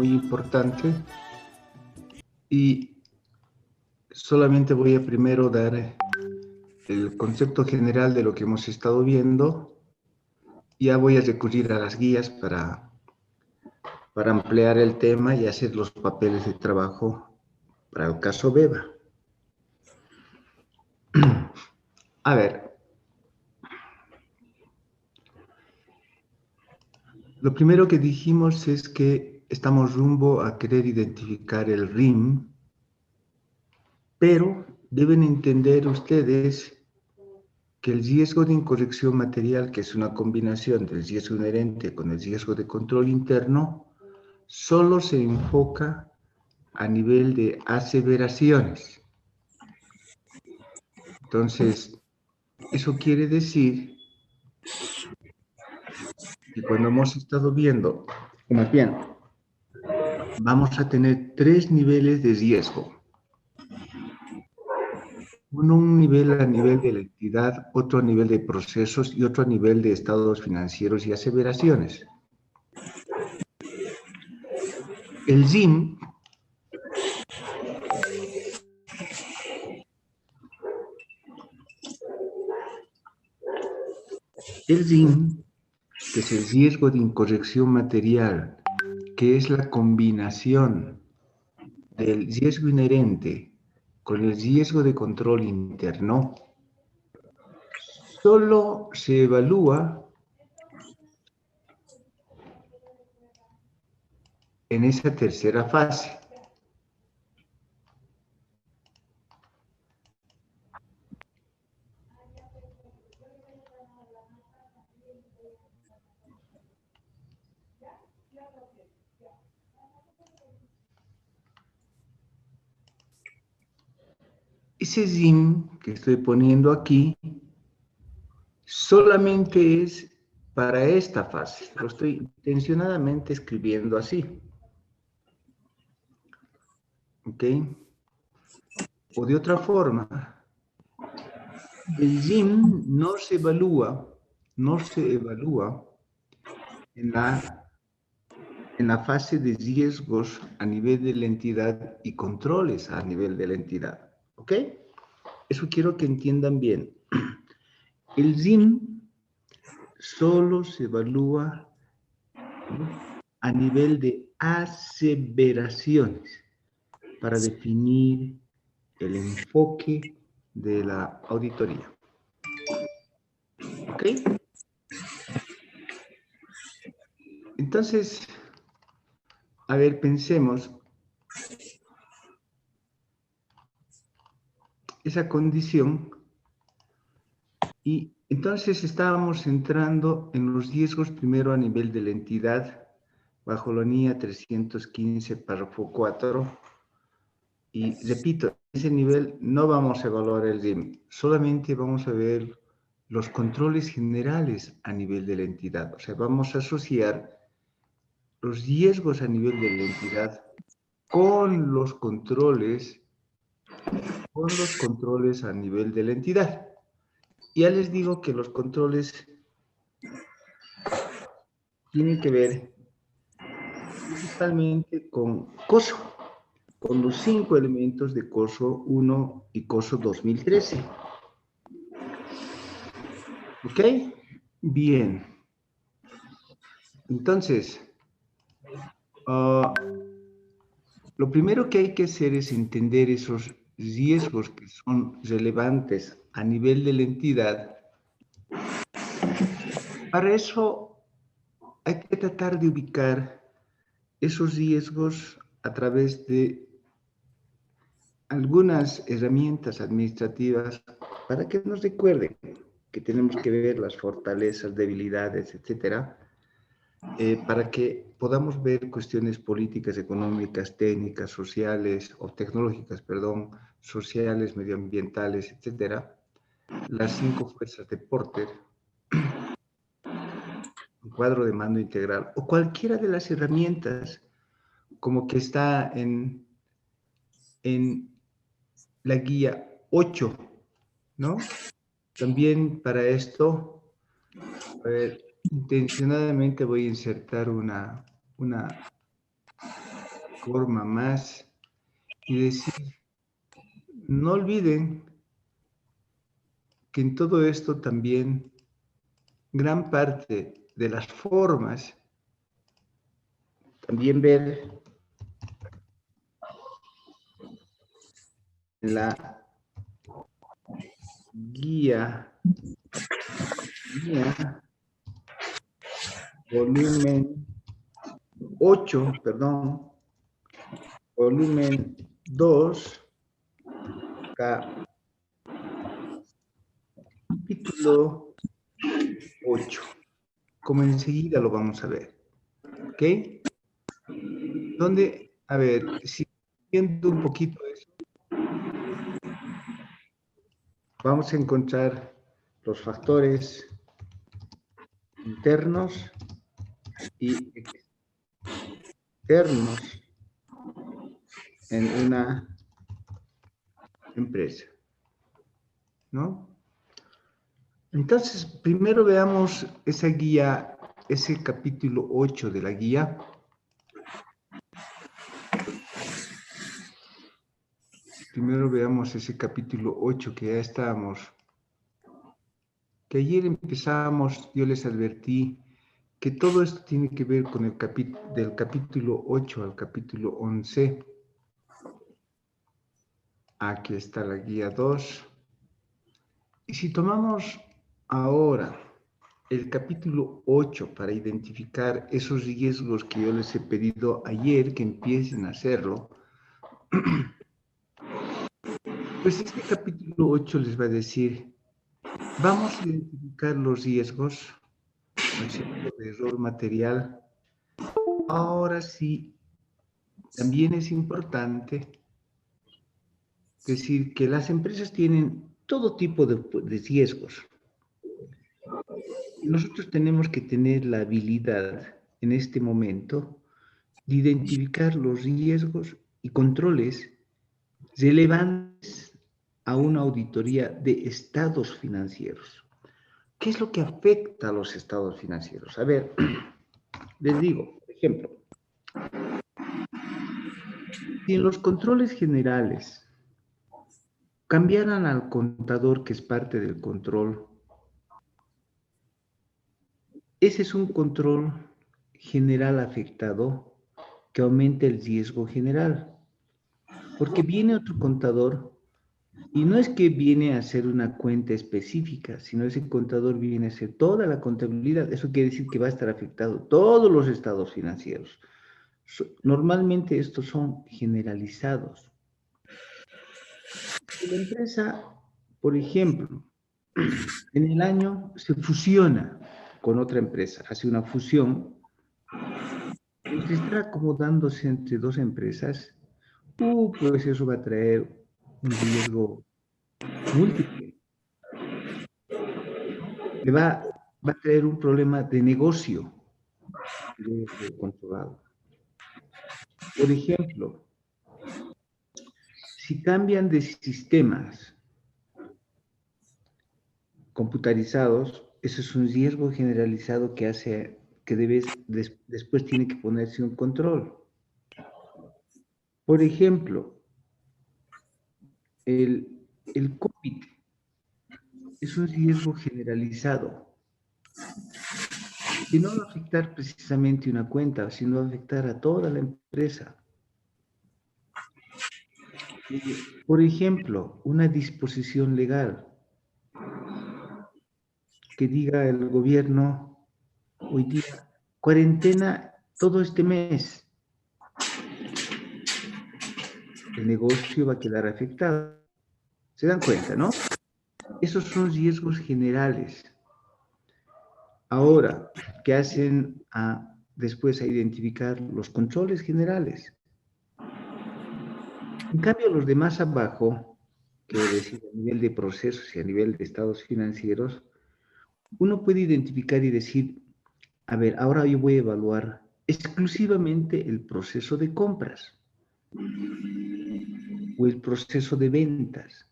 muy importante y solamente voy a primero dar el concepto general de lo que hemos estado viendo. Ya voy a recurrir a las guías para ampliar el tema y hacer los papeles de trabajo para el caso Beba. A ver, lo primero que dijimos es que estamos rumbo a querer identificar el RIM, pero deben entender ustedes que el riesgo de incorrección material, que es una combinación del riesgo inherente con el riesgo de control interno, solo se enfoca a nivel de aseveraciones. Entonces, eso quiere decir que cuando hemos estado viendo, o más bien, vamos a tener 3 niveles de riesgo. Un nivel a nivel de la entidad, otro a nivel de procesos y otro a nivel de estados financieros y aseveraciones. El RIM que es el riesgo de incorrección material, que es la combinación del riesgo inherente con el riesgo de control interno, solo se evalúa en esa tercera fase. Ese RIM que estoy poniendo aquí solamente es para esta fase. Lo estoy intencionadamente escribiendo así. ¿Ok? O de otra forma, el RIM no se evalúa en la fase de riesgos a nivel de la entidad y controles a nivel de la entidad. ¿Ok? Eso quiero que entiendan bien. El RIM solo se evalúa a nivel de aseveraciones para definir el enfoque de la auditoría. ¿Ok? Entonces, a ver, pensemos. Esa condición y entonces estábamos entrando en los riesgos primero a nivel de la entidad bajo la NIA 315 párrafo 4 y repito, en ese nivel no vamos a evaluar el RIM, solamente vamos a ver los controles generales a nivel de la entidad, o sea, vamos a asociar los riesgos a nivel de la entidad con los controles a nivel de la entidad. Ya les digo que los controles tienen que ver principalmente con COSO, con los 5 elementos de COSO 1 y COSO 2013. ¿Ok? Bien. Entonces, lo primero que hay que hacer es entender esos riesgos que son relevantes a nivel de la entidad. Para eso hay que tratar de ubicar esos riesgos a través de algunas herramientas administrativas para que nos recuerden que tenemos que ver las fortalezas, debilidades, etcétera, para que podamos ver cuestiones políticas, económicas, técnicas, sociales o tecnológicas, perdón, sociales, medioambientales, etcétera, las 5 fuerzas de Porter, un cuadro de mando integral o cualquiera de las herramientas como que está en la guía 8, ¿no? También para esto, intencionadamente voy a insertar una forma más y decir, no olviden que en todo esto también gran parte de las formas, también ver la guía volumen 8, perdón, volumen 2, capítulo 8, como enseguida lo vamos a ver, ¿ok? Donde, a ver, siguiendo un poquito eso, vamos a encontrar los factores internos y externos en una empresa, ¿no? Entonces, primero veamos esa guía, ese capítulo 8 de la guía. Primero veamos ese capítulo 8 que ya estábamos, que ayer empezamos, yo les advertí que todo esto tiene que ver con el del capítulo 8 al capítulo 11. Aquí está la guía 2. Y si tomamos ahora el capítulo 8 para identificar esos riesgos que yo les he pedido ayer que empiecen a hacerlo, pues este capítulo 8 les va a decir, vamos a identificar los riesgos, ¿no es cierto?, de error material. Ahora sí, también es importante decir que las empresas tienen todo tipo de riesgos. Y nosotros tenemos que tener la habilidad en este momento de identificar los riesgos y controles relevantes a una auditoría de estados financieros. ¿Qué es lo que afecta a los estados financieros? A ver, les digo, por ejemplo, si en los controles generales cambiaran al contador que es parte del control, ese es un control general afectado que aumenta el riesgo general, porque viene otro contador y no es que viene a hacer una cuenta específica, sino ese contador viene a hacer toda la contabilidad. Eso quiere decir que va a estar afectado todos los estados financieros. Normalmente estos son generalizados. Si la empresa, por ejemplo, en el año se fusiona con otra empresa, hace una fusión, pues está acomodándose entre dos empresas, pues eso va a traer un riesgo múltiple, ¿no? Va a traer un problema de negocio controlado. Por ejemplo, si cambian de sistemas computarizados, eso es un riesgo generalizado que hace que después tiene que ponerse un control. Por ejemplo, el COVID es un riesgo generalizado que no va a afectar precisamente una cuenta, sino va a afectar a toda la empresa. Por ejemplo, una disposición legal que diga el gobierno hoy día, cuarentena todo este mes. El negocio va a quedar afectado. ¿Se dan cuenta, no? Esos son riesgos generales. Ahora, ¿qué hacen después a identificar los controles generales? En cambio, los de más abajo, quiero decir, a nivel de procesos y a nivel de estados financieros, uno puede identificar y decir, a ver, ahora yo voy a evaluar exclusivamente el proceso de compras o el proceso de ventas.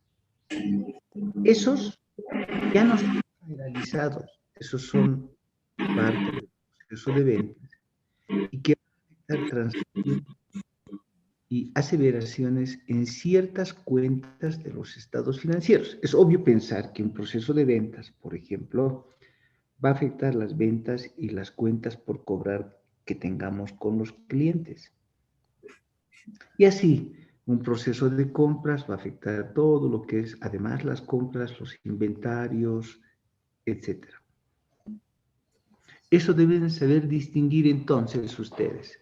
Esos ya no son generalizados, esos son parte del proceso de ventas y que van a afectar transferir y aseveraciones en ciertas cuentas de los estados financieros. Es obvio pensar que un proceso de ventas, por ejemplo, va a afectar las ventas y las cuentas por cobrar que tengamos con los clientes. Y así, un proceso de compras va a afectar todo lo que es, además, las compras, los inventarios, etc. Eso deben saber distinguir entonces ustedes.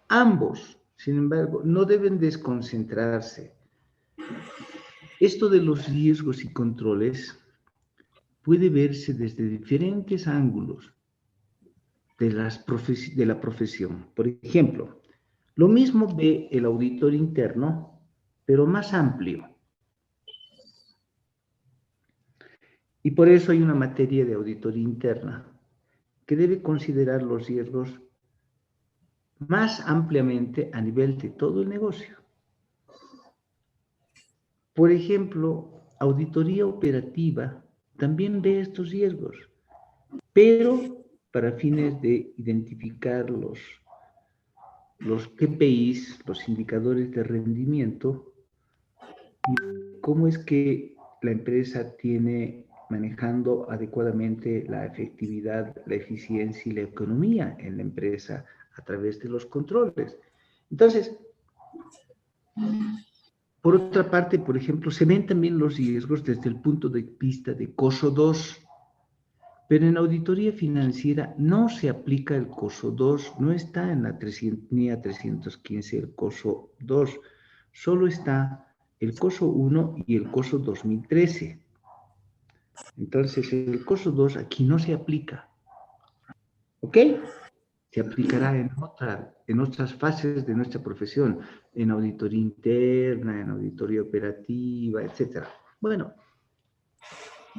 Ambos, sin embargo, no deben desconcentrarse. Esto de los riesgos y controles puede verse desde diferentes ángulos de la profesión. Por ejemplo, lo mismo ve el auditor interno, pero más amplio. Y por eso hay una materia de auditoría interna que debe considerar los riesgos más ampliamente a nivel de todo el negocio. Por ejemplo, auditoría operativa también ve estos riesgos, pero para fines de identificar los KPIs, los indicadores de rendimiento, y cómo es que la empresa tiene manejando adecuadamente la efectividad, la eficiencia y la economía en la empresa a través de los controles. Entonces, por otra parte, por ejemplo, se ven también los riesgos desde el punto de vista de COSO 2, pero en auditoría financiera no se aplica el COSO 2, no está en la 300, ni a 315 el COSO 2, solo está el COSO 1 y el COSO 2013. Entonces, el COSO 2 aquí no se aplica, ¿ok? Se aplicará en otras fases de nuestra profesión, en auditoría interna, en auditoría operativa, etc. Bueno,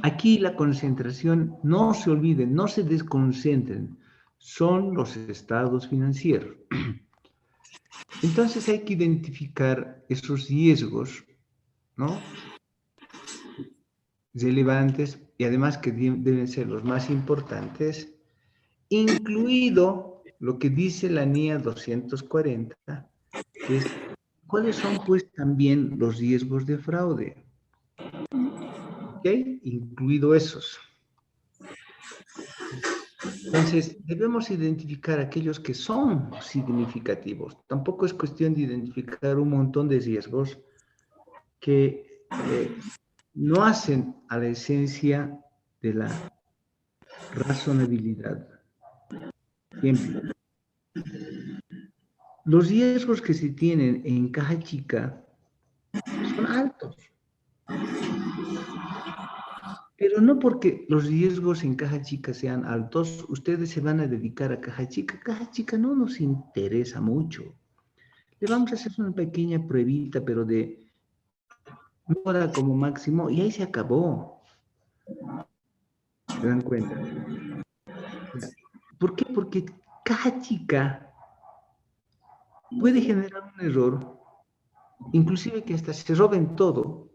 aquí la concentración, no se olviden, no se desconcentren, son los estados financieros. Entonces hay que identificar esos riesgos, ¿no? Relevantes y además que deben ser los más importantes, incluido lo que dice la NIA 240, que es cuáles son pues también los riesgos de fraude, ¿ok? Incluido esos. Entonces, debemos identificar aquellos que son significativos. Tampoco es cuestión de identificar un montón de riesgos que no hacen a la esencia de la razonabilidad. Ejemplo, los riesgos que se tienen en caja chica son altos, pero no porque los riesgos en caja chica sean altos, ustedes se van a dedicar a caja chica. Caja chica no nos interesa mucho. Le vamos a hacer una pequeña pruebita, pero de una hora como máximo, y ahí se acabó. ¿Se dan cuenta? ¿Por qué? Porque caja chica puede generar un error, inclusive que hasta se roben todo,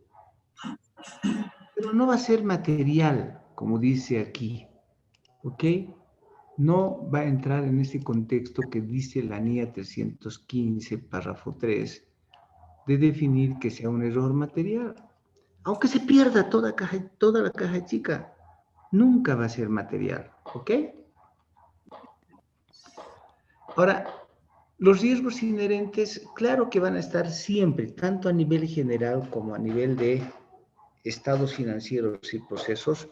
pero no va a ser material, como dice aquí, ¿ok? No va a entrar en ese contexto que dice la NIA 315, párrafo 3, de definir que sea un error material. Aunque se pierda toda la caja chica, nunca va a ser material, ¿ok? Ahora, los riesgos inherentes, claro que van a estar siempre, tanto a nivel general como a nivel de estados financieros y procesos,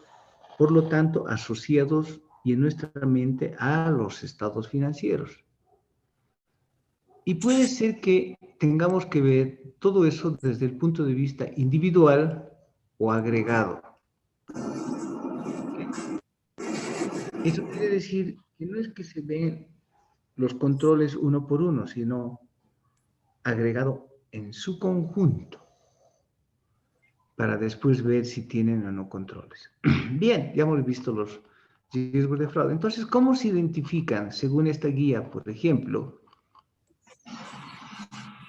por lo tanto, asociados y en nuestra mente a los estados financieros. Y puede ser que tengamos que ver todo eso desde el punto de vista individual o agregado. Eso quiere decir que no es que se ven los controles uno por uno, sino agregado en su conjunto para después ver si tienen o no controles. Bien, ya hemos visto los riesgos de fraude. Entonces, ¿cómo se identifican según esta guía, por ejemplo?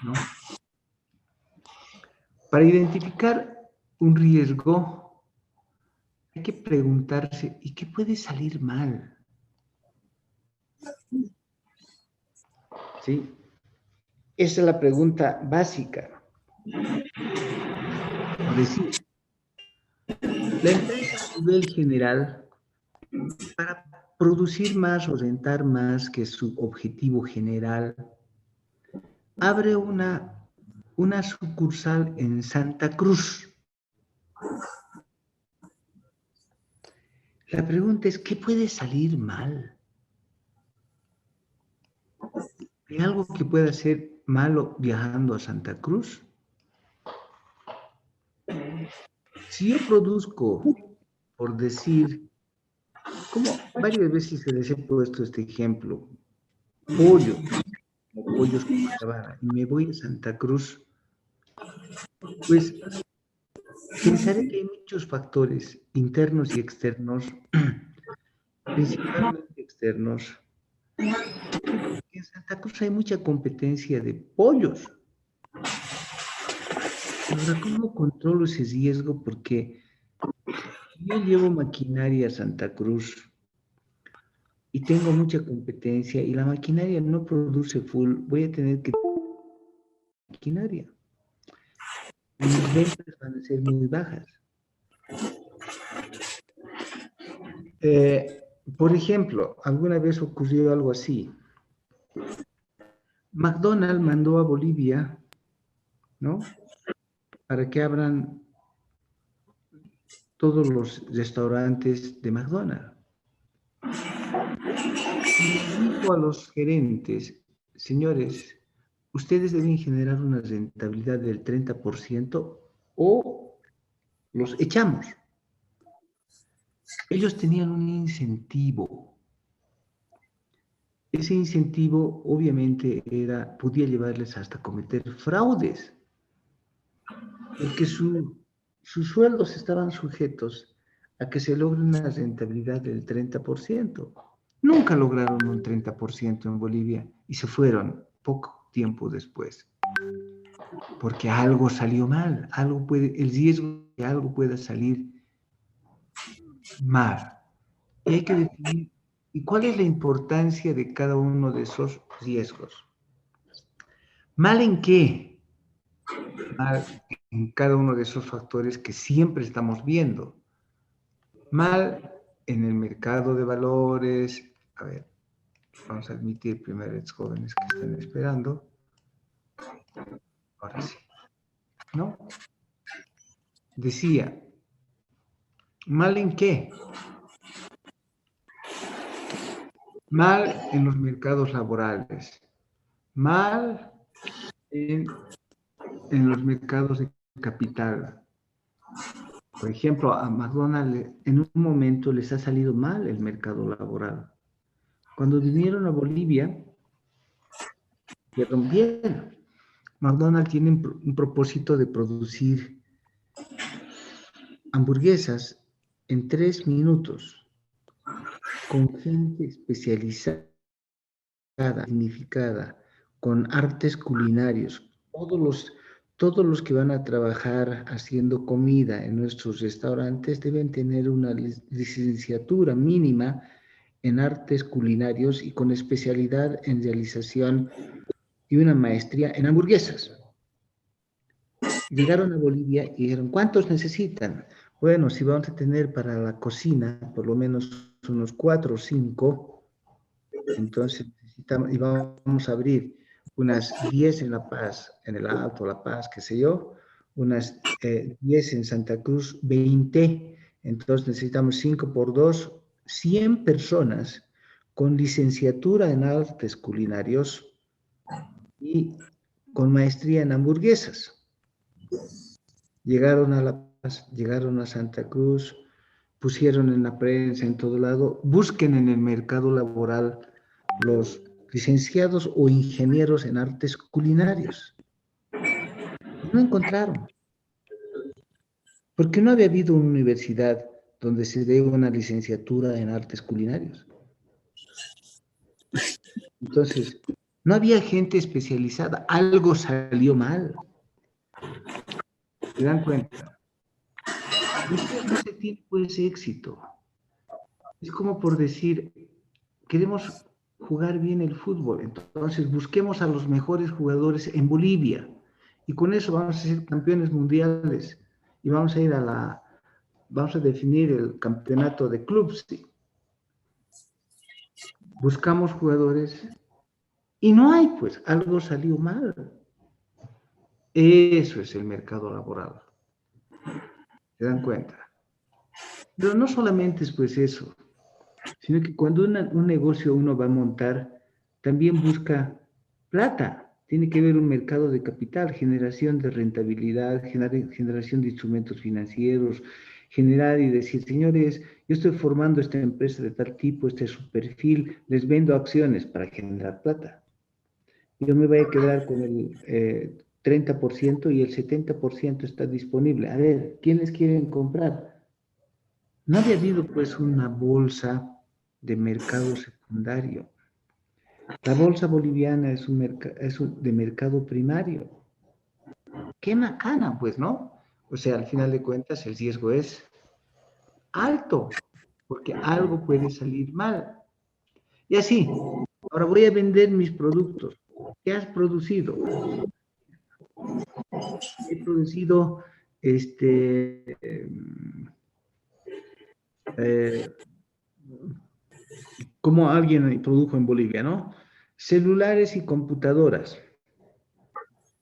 ¿No? Para identificar un riesgo, hay que preguntarse, ¿y qué puede salir mal? ¿Sí? Esa es la pregunta básica. Es decir, la empresa a nivel general, para producir más o rentar más, que es su objetivo general, abre una sucursal en Santa Cruz. La pregunta es, ¿qué puede salir mal? ¿Hay algo que pueda ser malo viajando a Santa Cruz? Si yo produzco, por decir, como varias veces se les he puesto este ejemplo, pollo, o pollos Copacabana, y me voy a Santa Cruz, pues pensaré que hay muchos factores internos y externos, principalmente externos. En Santa Cruz hay mucha competencia de pollos. Ahora, ¿cómo controlo ese riesgo? Porque yo llevo maquinaria a Santa Cruz y tengo mucha competencia y la maquinaria no produce full, voy a tener que maquinaria. Y mis ventas van a ser muy bajas. Por ejemplo, alguna vez ocurrió algo así. McDonald's mandó a Bolivia, ¿no? Para que abran todos los restaurantes de McDonald's. Y les dijo a los gerentes, señores, ustedes deben generar una rentabilidad del 30% o los echamos. Ellos tenían un incentivo. Ese incentivo obviamente podía llevarles hasta cometer fraudes, porque sus sueldos estaban sujetos a que se logre una rentabilidad del 30%. Nunca lograron un 30% en Bolivia y se fueron poco tiempo después, porque algo salió mal, el riesgo de que algo pueda salir mal. Y hay que definir, ¿y cuál es la importancia de cada uno de esos riesgos? ¿Mal en qué? Mal en cada uno de esos factores que siempre estamos viendo. Mal en el mercado de valores. A ver, vamos a admitir primero a los jóvenes que están esperando. Ahora sí. ¿No? Decía, ¿mal en qué? Mal en los mercados laborales. Mal en los mercados de capital. Por ejemplo, a McDonald's en un momento les ha salido mal el mercado laboral. Cuando vinieron a Bolivia, dijeron, bien, McDonald's tiene un propósito de producir hamburguesas en 3 minutos con gente especializada, significada, con artes culinarios. Todos los que van a trabajar haciendo comida en nuestros restaurantes deben tener una licenciatura mínima en artes culinarios y con especialidad en realización y una maestría en hamburguesas. Llegaron a Bolivia y dijeron, ¿cuántos necesitan? Bueno, si vamos a tener para la cocina por lo menos unos 4 o 5, entonces necesitamos, y vamos a abrir unas 10 en La Paz, en el Alto La Paz, qué sé yo, unas 10 en Santa Cruz, 20, entonces necesitamos 5 por 2, 100 personas con licenciatura en artes culinarios y con maestría en hamburguesas. Llegaron a La Paz, llegaron a Santa Cruz, pusieron en la prensa, en todo lado, busquen en el mercado laboral los licenciados o ingenieros en artes culinarios. No encontraron, porque no había habido una universidad donde se dé una licenciatura en artes culinarios. Entonces, no había gente especializada, algo salió mal. ¿Se dan cuenta? Después no se tiene pues éxito. Es como por decir, queremos jugar bien el fútbol. Entonces busquemos a los mejores jugadores en Bolivia y con eso vamos a ser campeones mundiales y vamos a ir vamos a definir el campeonato de clubes. Buscamos jugadores y no hay, pues algo salió mal. Eso es el mercado laboral. ¿Se dan cuenta? Pero no solamente es pues eso, sino que cuando un negocio uno va a montar, también busca plata. Tiene que haber un mercado de capital, generación de rentabilidad, generación de instrumentos financieros, generar y decir, señores, yo estoy formando esta empresa de tal tipo, este es su perfil, les vendo acciones para generar plata. Yo me voy a quedar con el 30% y el 70% está disponible. A ver, ¿quiénes quieren comprar? No había habido pues una bolsa de mercado secundario. La bolsa boliviana es de mercado primario. Qué macana, pues, ¿no? O sea, al final de cuentas el riesgo es alto, porque algo puede salir mal. Y así, ahora voy a vender mis productos. ¿Qué has producido? He producido eh, como alguien produjo en Bolivia, ¿no? Celulares y computadoras.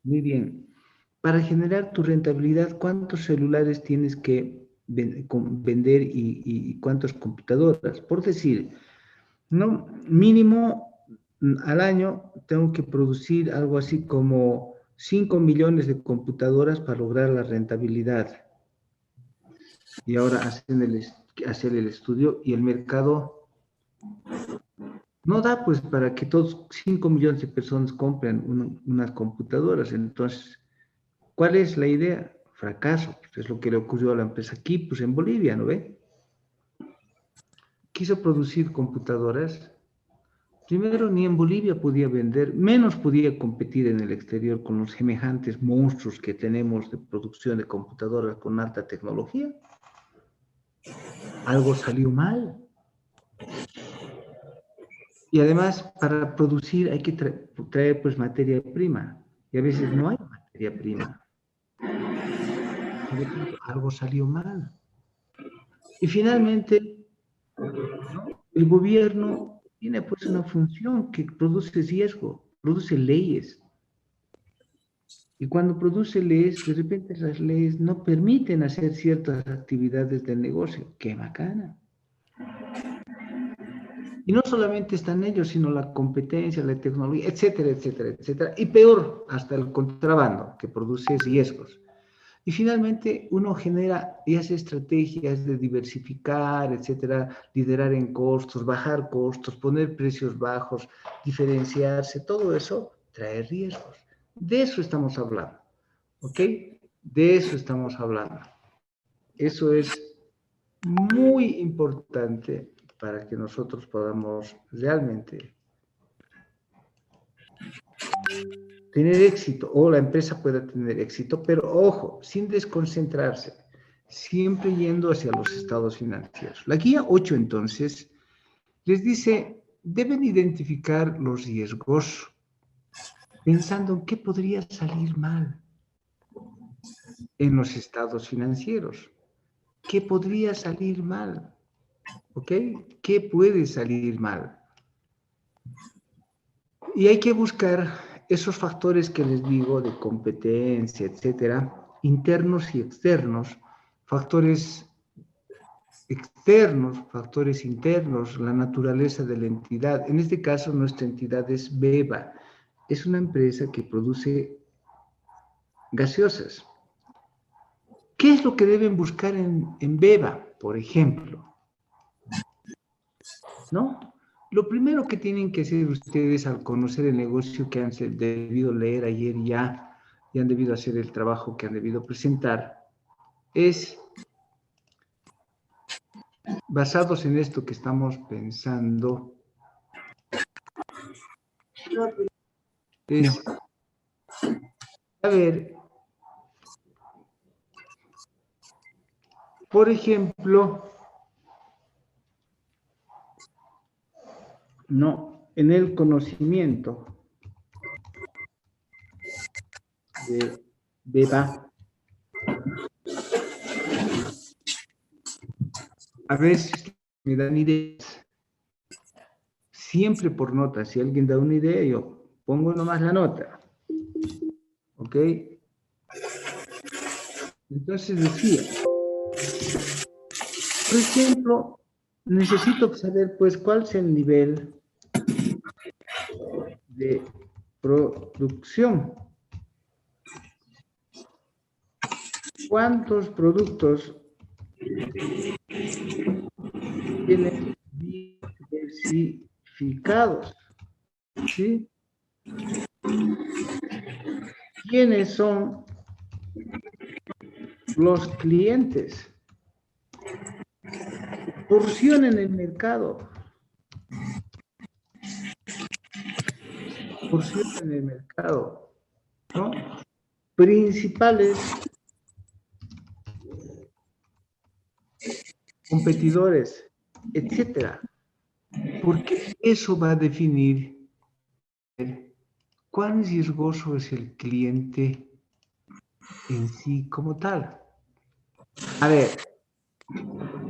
Muy bien. Para generar tu rentabilidad, ¿cuántos celulares tienes que vender y cuántas computadoras? Por decir, no, mínimo al año tengo que producir algo así como 5 millones de computadoras para lograr la rentabilidad. Y ahora hacer el estudio y el mercado no da pues para que todos 5 millones de personas compren unas computadoras. Entonces, ¿cuál es la idea? Fracaso. Pues es lo que le ocurrió a la empresa aquí, pues en Bolivia, ¿no ve? Quiso producir computadoras. Primero, ni en Bolivia podía vender, menos podía competir en el exterior con los semejantes monstruos que tenemos de producción de computadoras con alta tecnología. Algo salió mal. Y además, para producir hay que traer pues materia prima. Y a veces no hay materia prima. Por lo tanto, algo salió mal. Y finalmente, ¿no? El gobierno tiene pues una función que produce riesgo, produce leyes. Y cuando produce leyes, de repente las leyes no permiten hacer ciertas actividades del negocio. ¡Qué bacana! Y no solamente están ellos, sino la competencia, la tecnología, etcétera, etcétera, etcétera. Y peor, hasta el contrabando, que produce riesgos. Y finalmente uno genera y hace estrategias de diversificar, etcétera, liderar en costos, bajar costos, poner precios bajos, diferenciarse, todo eso trae riesgos. De eso estamos hablando, ¿ok? De eso estamos hablando. Eso es muy importante para que nosotros podamos realmente tener éxito o la empresa pueda tener éxito, pero ojo, sin desconcentrarse, siempre yendo hacia los estados financieros. La guía 8 entonces les dice, deben identificar los riesgos pensando en qué podría salir mal en los estados financieros. ¿Qué podría salir mal? ¿Ok? ¿Qué puede salir mal? Y hay que buscar esos factores que les digo de competencia, etcétera, internos y externos, factores externos, factores internos, la naturaleza de la entidad. En este caso, nuestra entidad es Beba, es una empresa que produce gaseosas. ¿Qué es lo que deben buscar en Beba, por ejemplo? ¿No? Lo primero que tienen que hacer ustedes al conocer el negocio que han debido leer ayer ya y han debido hacer el trabajo que han debido presentar es, basados en esto que estamos pensando, es saber, por ejemplo, no, en el conocimiento de BEBA. A veces me dan ideas, siempre por nota. Si alguien da una idea, yo pongo nomás la nota. ¿Ok? Entonces decía, por ejemplo, necesito saber, pues, cuál es el nivel de producción. ¿Cuántos productos tienen diversificados? ¿Sí? ¿Quiénes son los clientes? Porción en el mercado. Porción en el mercado, ¿no? Principales competidores, etcétera. Porque eso va a definir cuán riesgoso es el cliente en sí como tal. A ver,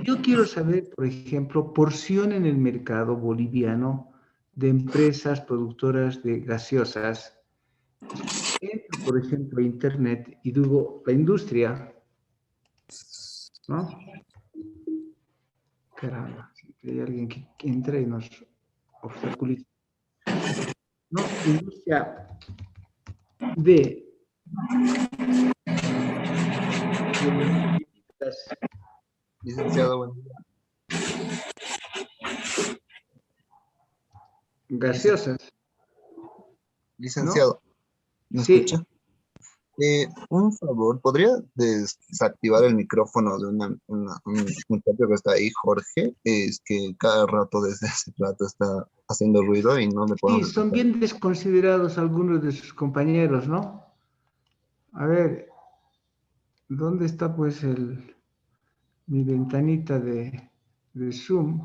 yo quiero saber, por ejemplo, porción en el mercado boliviano de empresas productoras de gaseosas. Entro, por ejemplo, a internet y digo la industria, ¿no? Caramba, hay alguien que entra y nos obstaculiza. ¿No? Industria de Licenciado, buen día. Gaseosas. Licenciado, ¿no? ¿me Sí. escucha? Un favor, ¿podría desactivar el micrófono de un muchacho que está ahí, Jorge? Es que cada rato, desde hace rato, está haciendo ruido y no le Sí, podemos son escuchar. bien desconsiderados algunos de sus compañeros, ¿no? A ver, ¿dónde está pues mi ventanita de Zoom?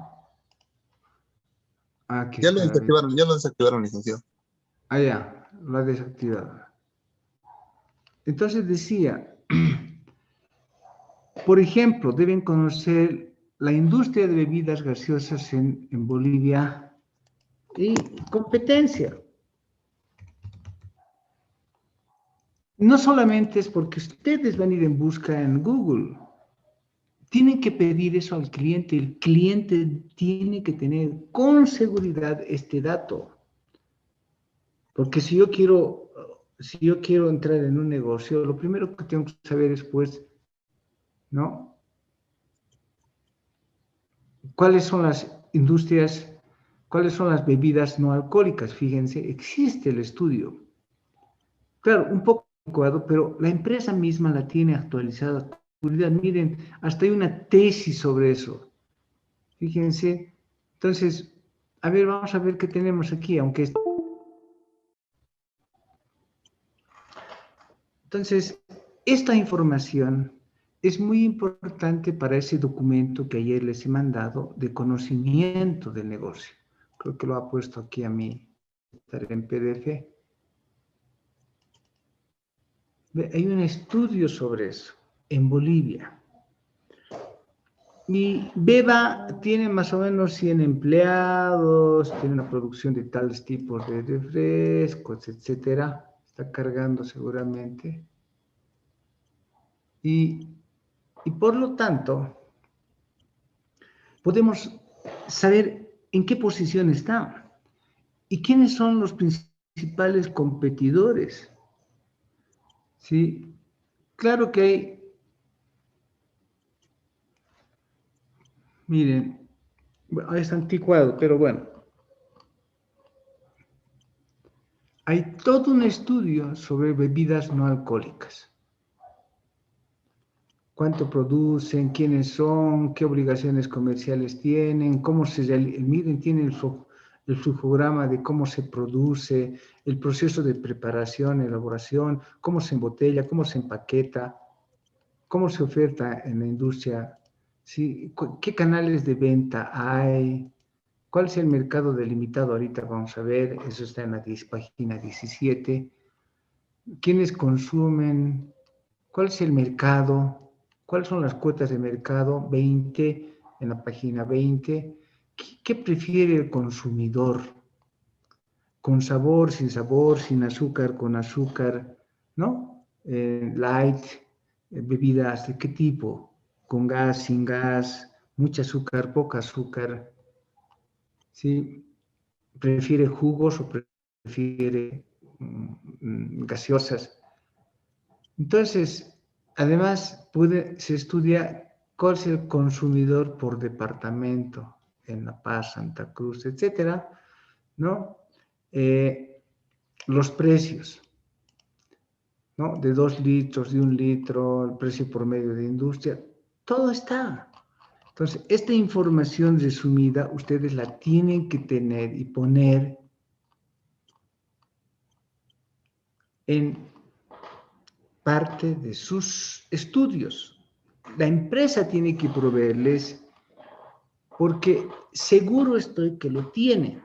Aquí está la ventanita. Ya lo desactivaron, licenciado. Ah, ya, la desactivado. Entonces decía, por ejemplo, deben conocer la industria de bebidas gaseosas en Bolivia y competencia. No solamente es porque ustedes van a ir en busca en Google. Tienen que pedir eso al cliente. El cliente tiene que tener con seguridad este dato. Porque si yo quiero entrar en un negocio, lo primero que tengo que saber es, pues, ¿no? ¿Cuáles son las industrias, cuáles son las bebidas no alcohólicas? Fíjense, existe el estudio. Claro, un poco adecuado, pero la empresa misma la tiene actualizada. Miren, hasta hay una tesis sobre eso. Fíjense. Entonces, a ver, vamos a ver qué tenemos aquí, aunque... Entonces, esta información es muy importante para ese documento que ayer les he mandado de conocimiento del negocio. Creo que lo ha puesto aquí a mí, estará en PDF. Hay un estudio sobre eso en Bolivia. Y Beba tiene más o menos 100 empleados, tiene una producción de tales tipos de refrescos, etcétera. Está cargando seguramente. Y por lo tanto, podemos saber en qué posición está y quiénes son los principales competidores. ¿Sí? Claro que hay, miren, bueno, es anticuado, pero bueno, hay todo un estudio sobre bebidas no alcohólicas. Cuánto producen, quiénes son, qué obligaciones comerciales tienen, cómo se miren, tienen el flujograma de cómo se produce, el proceso de preparación, elaboración, cómo se embotella, cómo se empaqueta, cómo se oferta en la industria, ¿sí? ¿Qué canales de venta hay? ¿Cuál es el mercado delimitado? Ahorita vamos a ver, eso está en la página 17. ¿Quiénes consumen? ¿Cuál es el mercado? ¿Cuáles son las cuotas de mercado? 20, en la página 20. ¿Qué prefiere el consumidor? ¿Con sabor, sin azúcar, con azúcar? ¿No? Light, bebidas de qué tipo, con gas, sin gas, mucha azúcar, poca azúcar, ¿sí? ¿Prefiere jugos o prefiere gaseosas? Entonces, además, se estudia cuál es el consumidor por departamento en La Paz, Santa Cruz, etcétera, ¿no? Los precios, ¿no? De 2 litros, de 1 litro, el precio promedio de industria, todo está. Entonces, esta información resumida, ustedes la tienen que tener y poner en parte de sus estudios. La empresa tiene que proveerles, porque seguro estoy que lo tiene,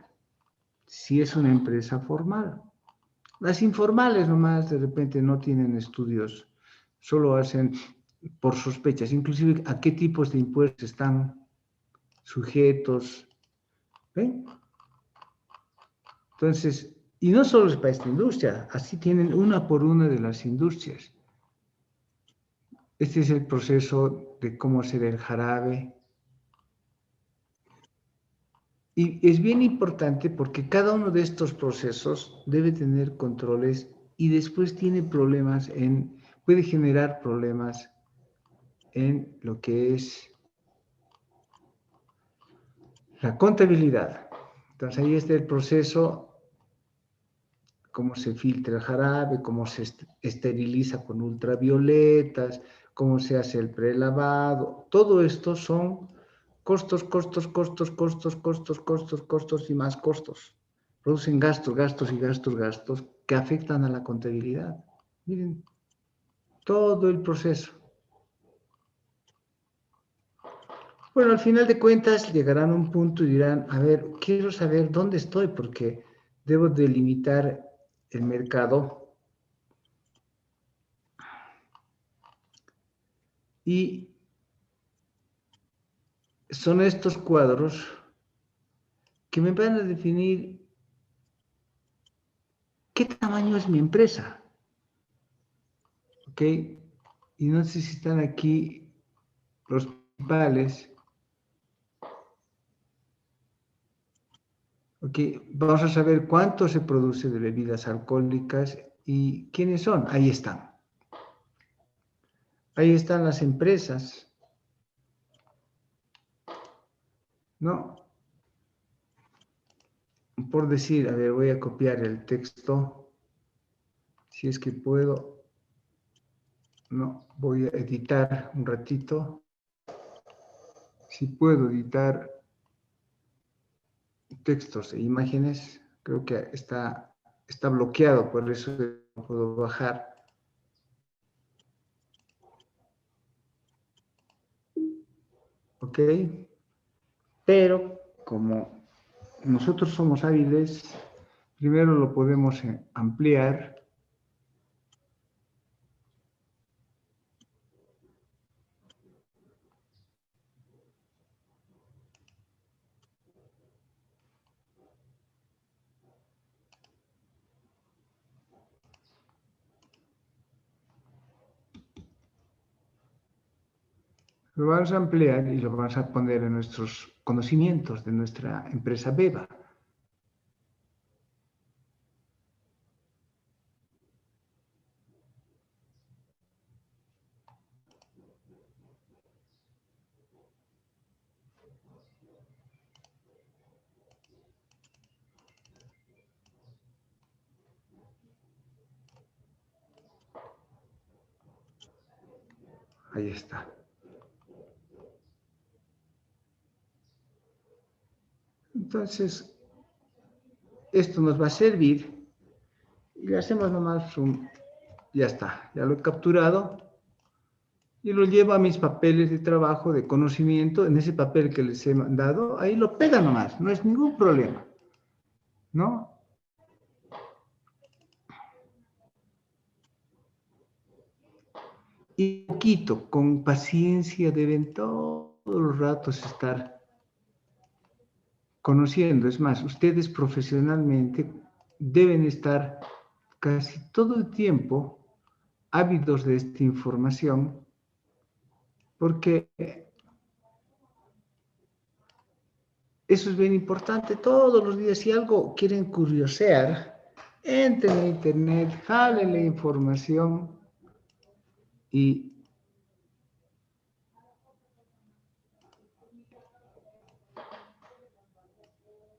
si es una empresa formal. Las informales nomás de repente no tienen estudios, solo hacen por sospechas, inclusive a qué tipos de impuestos están sujetos. ¿Ven? Entonces, y no solo es para esta industria, así tienen una por una de las industrias. Este es el proceso de cómo hacer el jarabe. Y es bien importante porque cada uno de estos procesos debe tener controles y después tiene problemas puede generar problemas en lo que es la contabilidad. Entonces ahí está el proceso, cómo se filtra el jarabe, cómo se esteriliza con ultravioletas, cómo se hace el prelavado. Todo esto son costos, costos, costos, costos, costos, costos, costos y más costos. Producen gastos, gastos y gastos, gastos que afectan a la contabilidad. Miren, todo el proceso. Bueno, al final de cuentas llegarán a un punto y dirán, a ver, quiero saber dónde estoy porque debo delimitar el mercado y son estos cuadros que me van a definir qué tamaño es mi empresa. ¿Ok? Y no sé si están aquí los principales. ¿Ok? Vamos a saber cuánto se produce de bebidas alcohólicas y quiénes son. Ahí están. Ahí están las empresas. ¿No? Por decir, a ver, voy a copiar el texto. Si es que puedo. No, voy a editar un ratito. Si puedo editar textos e imágenes, creo que está bloqueado, por eso no puedo bajar. ¿Ok? Pero como nosotros somos hábiles, primero lo podemos ampliar. Lo vamos a ampliar y lo vamos a poner en nuestros conocimientos de nuestra empresa Beba. Ahí está. Entonces, esto nos va a servir y le hacemos nomás ya está, ya lo he capturado. y lo llevo a mis papeles de trabajo, de conocimiento, en ese papel que les he mandado, ahí lo pega nomás, no es ningún problema, ¿no? Y poquito, con paciencia, deben todos los ratos estar conociendo. Es más, ustedes profesionalmente deben estar casi todo el tiempo ávidos de esta información, porque eso es bien importante. Todos los días, si algo quieren curiosear, entren a internet, jalen la información y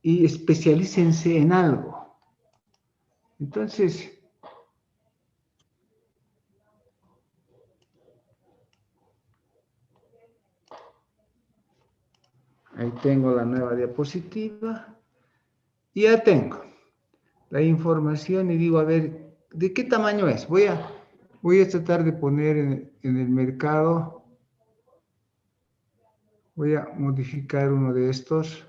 especialícense en algo. Entonces, ahí tengo la nueva diapositiva. Y ya tengo la información y digo, a ver, ¿de qué tamaño es? Voy a tratar de poner en el mercado, voy a modificar uno de estos,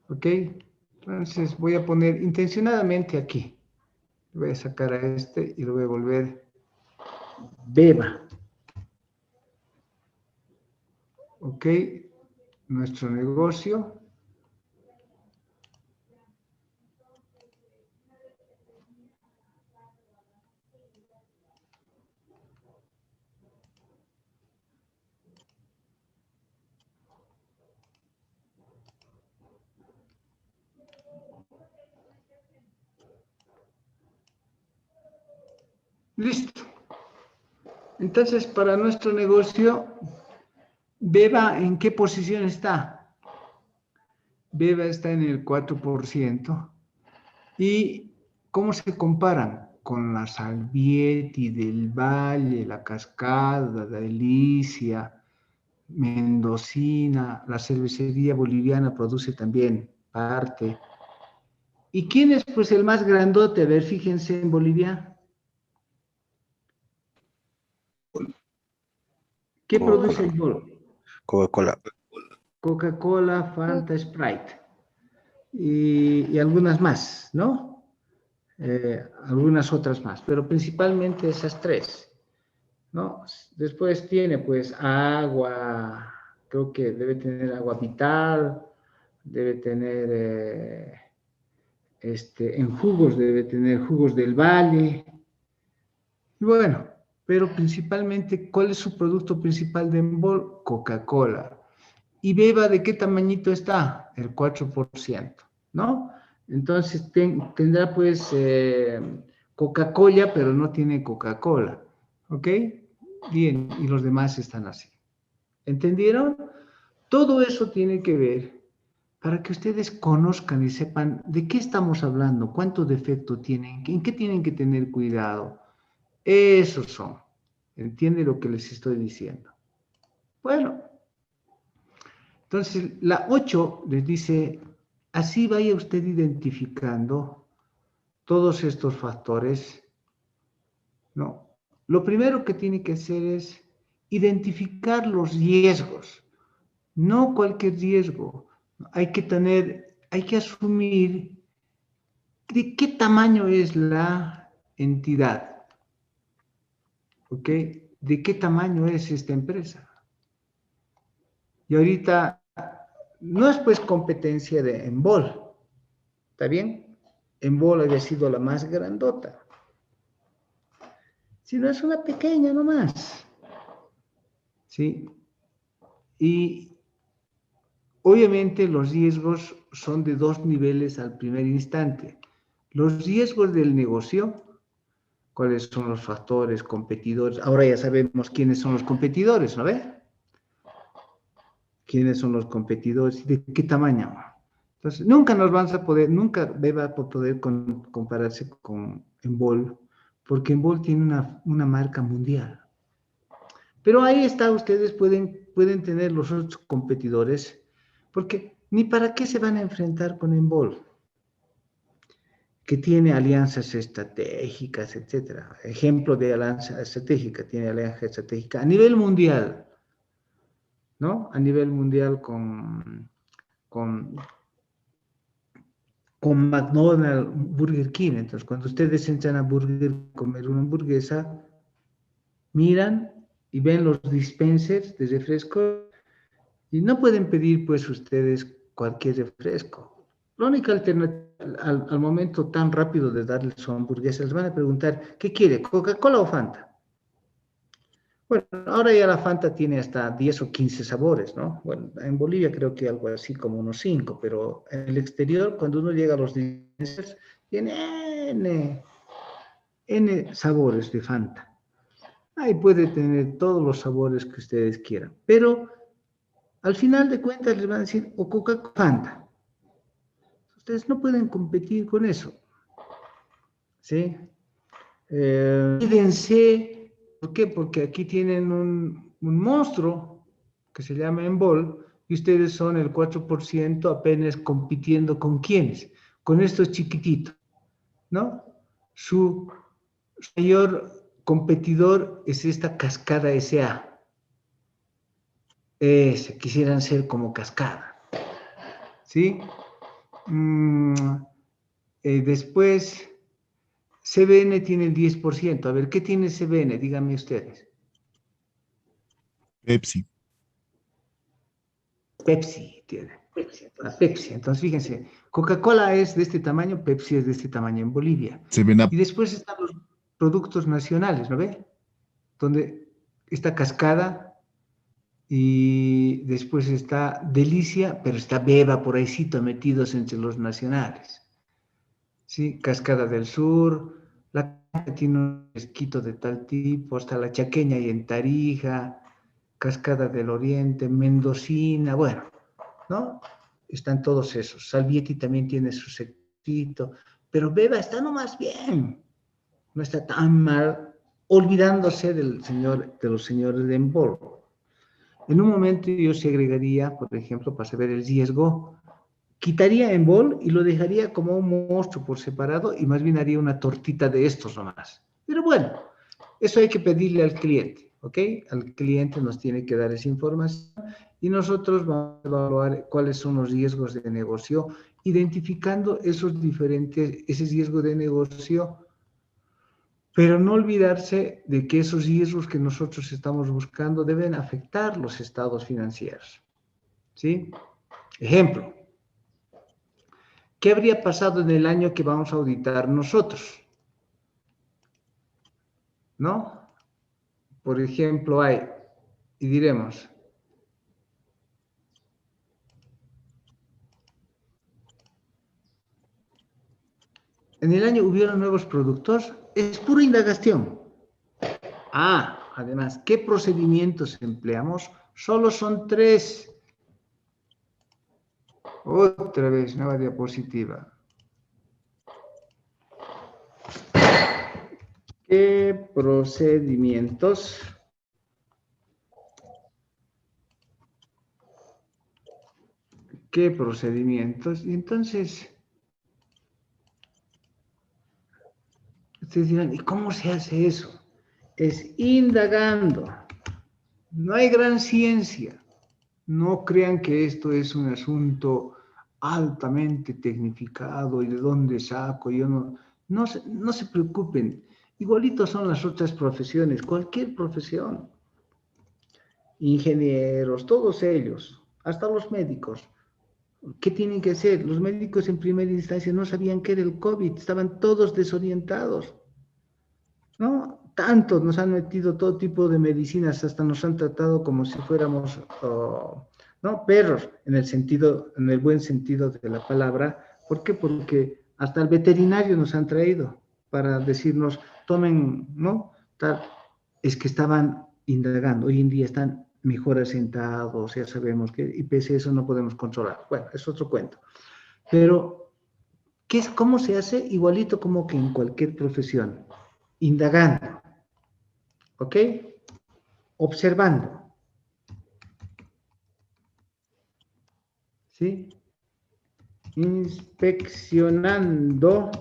¿ok? Entonces voy a poner intencionadamente aquí. Voy a sacar a este y lo voy a volver Beba. ¿Ok? Nuestro negocio. Listo. Entonces, para nuestro negocio, Beba, ¿en qué posición está? Beba está en el 4%. ¿Y cómo se comparan? Con la Salvieti del Valle, la Cascada, la Delicia, Mendocina, la cervecería boliviana produce también parte. ¿Y quién es pues el más grandote? A ver, fíjense en Bolivia. ¿Qué produce el Bol? Coca-Cola. Coca-Cola, Fanta, Sprite y algunas más, ¿no? Algunas otras más, pero principalmente esas tres, ¿no? Después tiene pues agua, creo que debe tener agua vital, debe tener, en jugos debe tener jugos del valle, y bueno, pero principalmente, ¿cuál es su producto principal de Embol? Coca-Cola. ¿Y Beba de qué tamañito está? El 4%, ¿no? Entonces tendrá pues Coca-Cola, pero no tiene Coca-Cola, ¿ok? Bien, y los demás están así. ¿Entendieron? Todo eso tiene que ver para que ustedes conozcan y sepan de qué estamos hablando, cuánto defecto tienen, en qué tienen que tener cuidado. Esos son. ¿Entiende lo que les estoy diciendo? Bueno, entonces la 8 les dice, así vaya usted identificando todos estos factores, ¿no? Lo primero que tiene que hacer es identificar los riesgos, no cualquier riesgo. Hay que asumir de qué tamaño es la entidad, ¿ok? ¿De qué tamaño es esta empresa? Y ahorita no es pues competencia de Embol, ¿está bien? Embol había sido la más grandota, sino es una pequeña nomás, ¿sí? Y obviamente los riesgos son de dos niveles al primer instante. Los riesgos del negocio, cuáles son los factores, competidores. Ahora ya sabemos quiénes son los competidores, ¿no ve? ¿Quiénes son los competidores y de qué tamaño? Entonces, nunca va a poder compararse con Embol, porque Embol tiene una marca mundial. Pero ahí está, ustedes pueden tener los otros competidores, porque ni para qué se van a enfrentar con Embol. que tiene alianzas estratégicas, etcétera. Ejemplo de alianza estratégica, tiene alianza estratégica a nivel mundial, ¿no? A nivel mundial con, con McDonald's, Burger King. Entonces, cuando ustedes entran a Burger a comer una hamburguesa, miran y ven los dispensers de refresco y no pueden pedir, pues, ustedes cualquier refresco. La única alternativa al momento tan rápido de darles su hamburguesa, les van a preguntar, ¿qué quiere? ¿Coca-Cola o Fanta? Bueno, ahora ya la Fanta tiene hasta 10 o 15 sabores, ¿no? Bueno, en Bolivia creo que algo así como unos 5, pero en el exterior, cuando uno llega a los dispensers, tiene N sabores de Fanta. Ahí puede tener todos los sabores que ustedes quieran, pero al final de cuentas les van a decir, o Coca-Cola, Fanta. Ustedes no pueden competir con eso, ¿sí? Cuídense, ¿por qué? Porque aquí tienen un monstruo que se llama Embol y ustedes son el 4% apenas compitiendo con quiénes, con estos chiquititos, ¿no? Su mayor competidor es esta Cascada S.A. Quisieran ser como Cascada, ¿sí? Después, CBN tiene el 10%. A ver, ¿qué tiene CBN? Díganme ustedes. Pepsi. Pepsi tiene. Pepsi. Entonces, fíjense, Coca-Cola es de este tamaño, Pepsi es de este tamaño en Bolivia. Y después están los productos nacionales, ¿no ve? Donde está Cascada y después está Delicia, pero está Beba por ahícito metidos entre los nacionales. ¿Sí? Cascada del Sur, la tiene un esquito de tal tipo, hasta la Chaqueña y en Tarija, Cascada del Oriente, Mendocina, bueno, ¿no? Están todos esos. Salvietti también tiene su sectito, pero Beba está nomás bien, no está tan mal, olvidándose de los señores de Embol. En un momento yo segregaría, por ejemplo, para saber el riesgo, quitaría Embol y lo dejaría como un monstruo por separado y más bien haría una tortita de estos nomás. Pero bueno, eso hay que pedirle al cliente, ¿ok? Al cliente nos tiene que dar esa información y nosotros vamos a evaluar cuáles son los riesgos de negocio, identificando ese riesgo de negocio, pero no olvidarse de que esos riesgos que nosotros estamos buscando deben afectar los estados financieros, ¿sí? Ejemplo, ¿qué habría pasado en el año que vamos a auditar nosotros? ¿No? Por ejemplo, y diremos, en el año hubieron nuevos productos, es pura indagación. Además, ¿qué procedimientos empleamos? Solo son 3. Otra vez, nueva diapositiva. ¿Qué procedimientos Y entonces, ustedes dirán, ¿y cómo se hace eso? Es indagando. No hay gran ciencia. No crean que esto es un asunto altamente tecnificado y de dónde saco. No se preocupen. Igualito son las otras profesiones, cualquier profesión. Ingenieros, todos ellos, hasta los médicos. ¿Qué tienen que hacer? Los médicos en primera instancia no sabían qué era el COVID, estaban todos desorientados, ¿no? Tanto nos han metido todo tipo de medicinas, hasta nos han tratado como si fuéramos, ¿no? Perros, en el buen sentido de la palabra. ¿Por qué? Porque hasta el veterinario nos han traído para decirnos, tomen, ¿no? Tal. Es que estaban indagando, hoy en día están mejor asentados, ya sabemos que, y pese a eso no podemos controlar. Bueno, es otro cuento. Pero, ¿cómo se hace? Igualito como que en cualquier profesión, indagando, ¿ok? Observando, ¿sí? Inspeccionando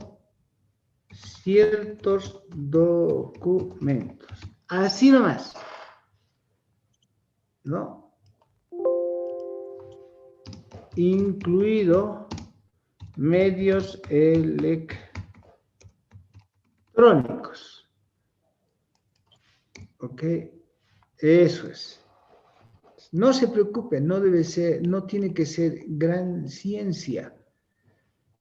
ciertos documentos. Así nomás. ¿No? Incluido medios electrónicos. ¿Ok? Eso es. No se preocupe, no debe ser, no tiene que ser gran ciencia.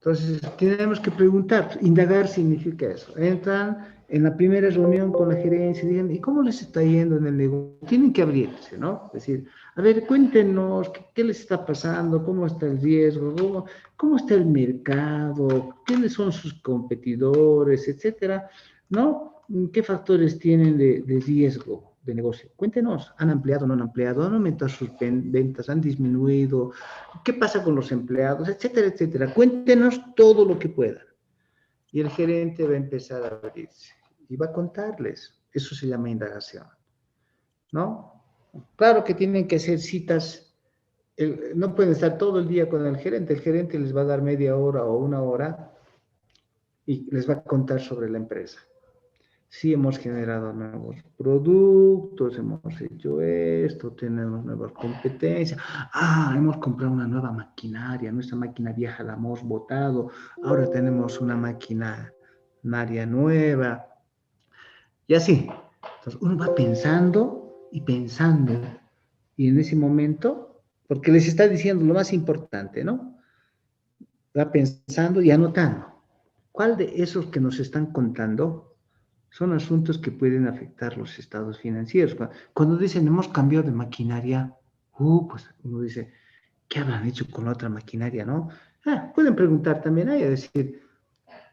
Entonces, tenemos que preguntar, indagar significa eso. Entran en la primera reunión con la gerencia y digan, ¿y cómo les está yendo en el negocio? Tienen que abrirse, ¿no? Es decir, a ver, cuéntenos, ¿qué les está pasando? ¿Cómo está el riesgo? ¿Cómo está el mercado? ¿Quiénes son sus competidores? Etcétera, ¿no? ¿Qué factores tienen de riesgo de negocio? Cuéntenos, ¿han ampliado, no han ampliado? ¿Han aumentado sus ventas? ¿Han disminuido? ¿Qué pasa con los empleados? Etcétera, etcétera. Cuéntenos todo lo que puedan. Y el gerente va a empezar a abrirse y va a contarles. Eso se llama indagación, ¿no? Claro que tienen que hacer citas. No pueden estar todo el día con el gerente. El gerente les va a dar media hora o una hora y les va a contar sobre la empresa. Sí, hemos generado nuevos productos, hemos hecho esto, tenemos nuevas competencias. Hemos comprado una nueva maquinaria, nuestra máquina vieja la hemos botado, ahora tenemos una maquinaria nueva. Y así. Entonces, uno va pensando y pensando, y en ese momento, porque les está diciendo lo más importante, ¿no? Va pensando y anotando. ¿Cuál de esos que nos están contando son asuntos que pueden afectar los estados financieros? Cuando dicen hemos cambiado de maquinaria, pues uno dice, ¿qué habrán hecho con la otra maquinaria, no? Pueden preguntar también a ella, decir,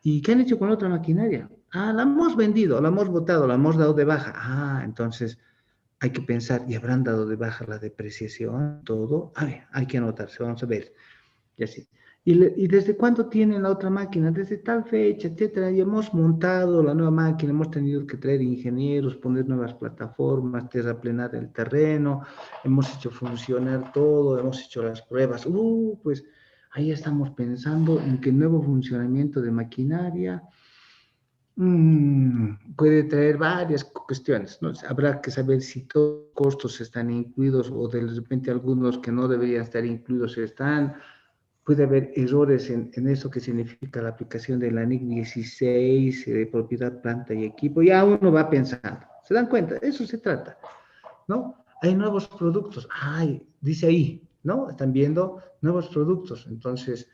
¿y qué han hecho con la otra maquinaria? La hemos vendido, la hemos botado, la hemos dado de baja. Entonces hay que pensar, ¿y habrán dado de baja la depreciación? Todo. Hay que anotarse, vamos a ver. Y así. ¿Y desde cuándo tienen la otra máquina? Desde tal fecha, etcétera. Y hemos montado la nueva máquina, hemos tenido que traer ingenieros, poner nuevas plataformas, terraplenar el terreno, hemos hecho funcionar todo, hemos hecho las pruebas. Pues ahí estamos pensando en que el nuevo funcionamiento de maquinaria puede traer varias cuestiones, ¿no? Habrá que saber si todos los costos están incluidos o de repente algunos que no deberían estar incluidos están. Puede haber errores en eso que significa la aplicación de la NIC 16, de propiedad, planta y equipo. Ya uno va pensando. ¿Se dan cuenta? Eso se trata, ¿no? Hay nuevos productos. Dice ahí, ¿no? Están viendo nuevos productos. Entonces,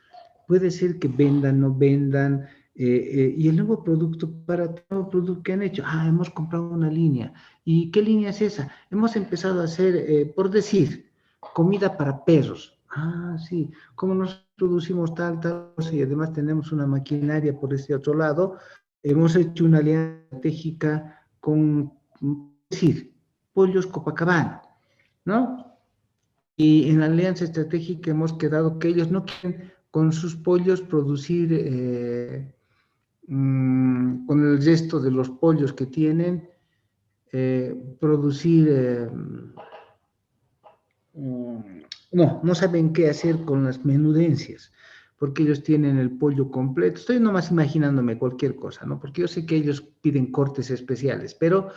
puede ser que vendan, no vendan. Y el nuevo producto, para el nuevo producto que han hecho, hemos comprado una línea. ¿Y qué línea es esa? Hemos empezado a hacer, por decir, comida para perros. Sí, como nos producimos tal cosa y además tenemos una maquinaria por este otro lado, hemos hecho una alianza estratégica con, decir, Pollos Copacabana, ¿no? Y en la alianza estratégica hemos quedado que ellos no quieren con sus pollos producir con el resto de los pollos que tienen, producir, no saben qué hacer con las menudencias, porque ellos tienen el pollo completo. Estoy nomás imaginándome cualquier cosa, ¿no? Porque yo sé que ellos piden cortes especiales, pero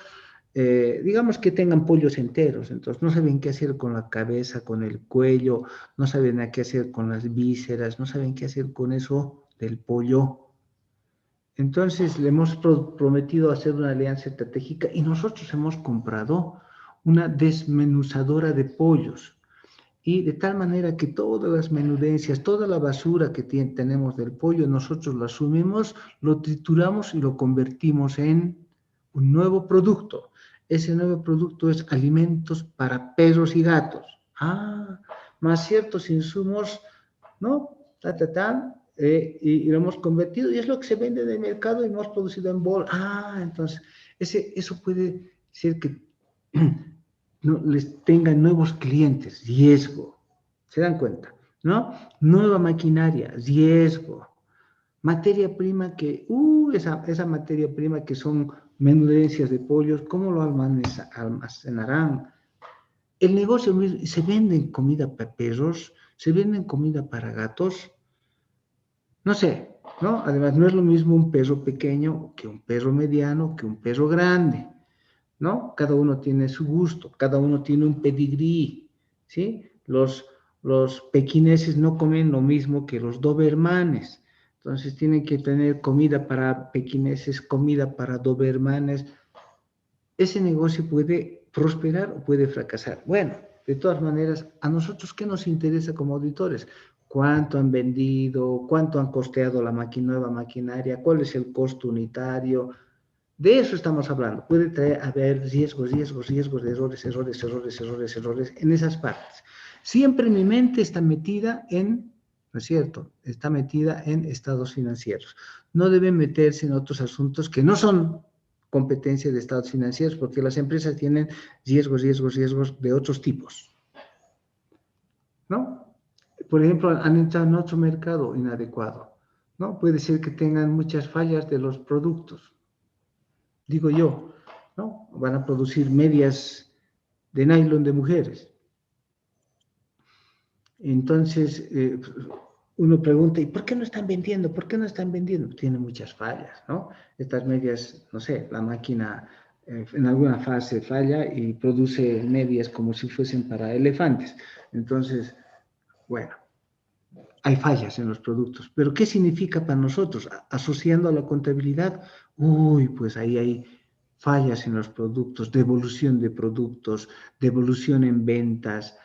digamos que tengan pollos enteros, entonces no saben qué hacer con la cabeza, con el cuello, no saben qué hacer con las vísceras, no saben qué hacer con eso del pollo. Entonces le hemos prometido hacer una alianza estratégica y nosotros hemos comprado una desmenuzadora de pollos. Y de tal manera que todas las menudencias, toda la basura que tenemos del pollo, nosotros lo asumimos, lo trituramos y lo convertimos en un nuevo producto. Ese nuevo producto es alimentos para perros y gatos. Más ciertos insumos, ¿no? Y lo hemos convertido y es lo que se vende en el mercado y hemos producido en bol. Entonces, eso puede ser que no les tengan nuevos clientes, riesgo. ¿Se dan cuenta? ¿No? Nueva maquinaria, riesgo. Materia prima que, esa materia prima que son menudencias de pollos, ¿cómo lo almacenarán? El negocio, se venden comida para perros, se venden comida para gatos, no sé, ¿no? Además, no es lo mismo un perro pequeño que un perro mediano, que un perro grande, ¿no? Cada uno tiene su gusto, cada uno tiene un pedigrí, ¿sí? Los pequineses no comen lo mismo que los dobermanes, entonces tienen que tener comida para pequineses, comida para dobermanes. Ese negocio puede prosperar o puede fracasar. Bueno, de todas maneras, a nosotros, ¿qué nos interesa como auditores? ¿Cuánto han vendido? ¿Cuánto han costeado la nueva maquinaria? ¿Cuál es el costo unitario? De eso estamos hablando. Puede haber riesgos de errores en esas partes. Siempre mi mente está metida en, ¿no es cierto? Está metida en estados financieros. No debe meterse en otros asuntos que no son competencia de estados financieros, porque las empresas tienen riesgos de otros tipos, ¿no? Por ejemplo, han entrado en otro mercado inadecuado, ¿no? Puede ser que tengan muchas fallas de los productos, digo yo, ¿no? Van a producir medias de nylon de mujeres. Entonces, uno pregunta, ¿y por qué no están vendiendo? ¿Por qué no están vendiendo? Tiene muchas fallas, ¿no? Estas medias, no sé, la máquina en alguna fase falla y produce medias como si fuesen para elefantes. Entonces, bueno, hay fallas en los productos. ¿Pero qué significa para nosotros? Asociando a la contabilidad, uy, pues ahí hay fallas en los productos, devolución de productos, devolución en ventas,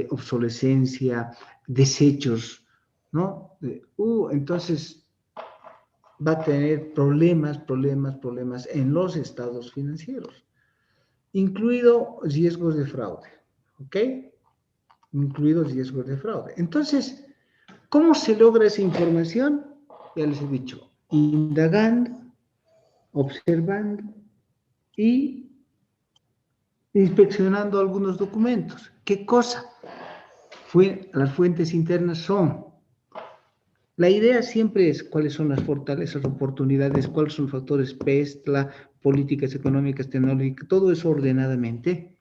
obsolescencia, desechos, ¿no? Entonces va a tener problemas en los estados financieros, incluido riesgos de fraude, ¿ok? Incluidos riesgos de fraude. Entonces, ¿cómo se logra esa información? Ya les he dicho, indagando, observando y inspeccionando algunos documentos. ¿Qué cosa? Las fuentes internas son. La idea siempre es cuáles son las fortalezas, oportunidades, cuáles son los factores PESTLA, políticas económicas, tecnológicas, todo eso ordenadamente.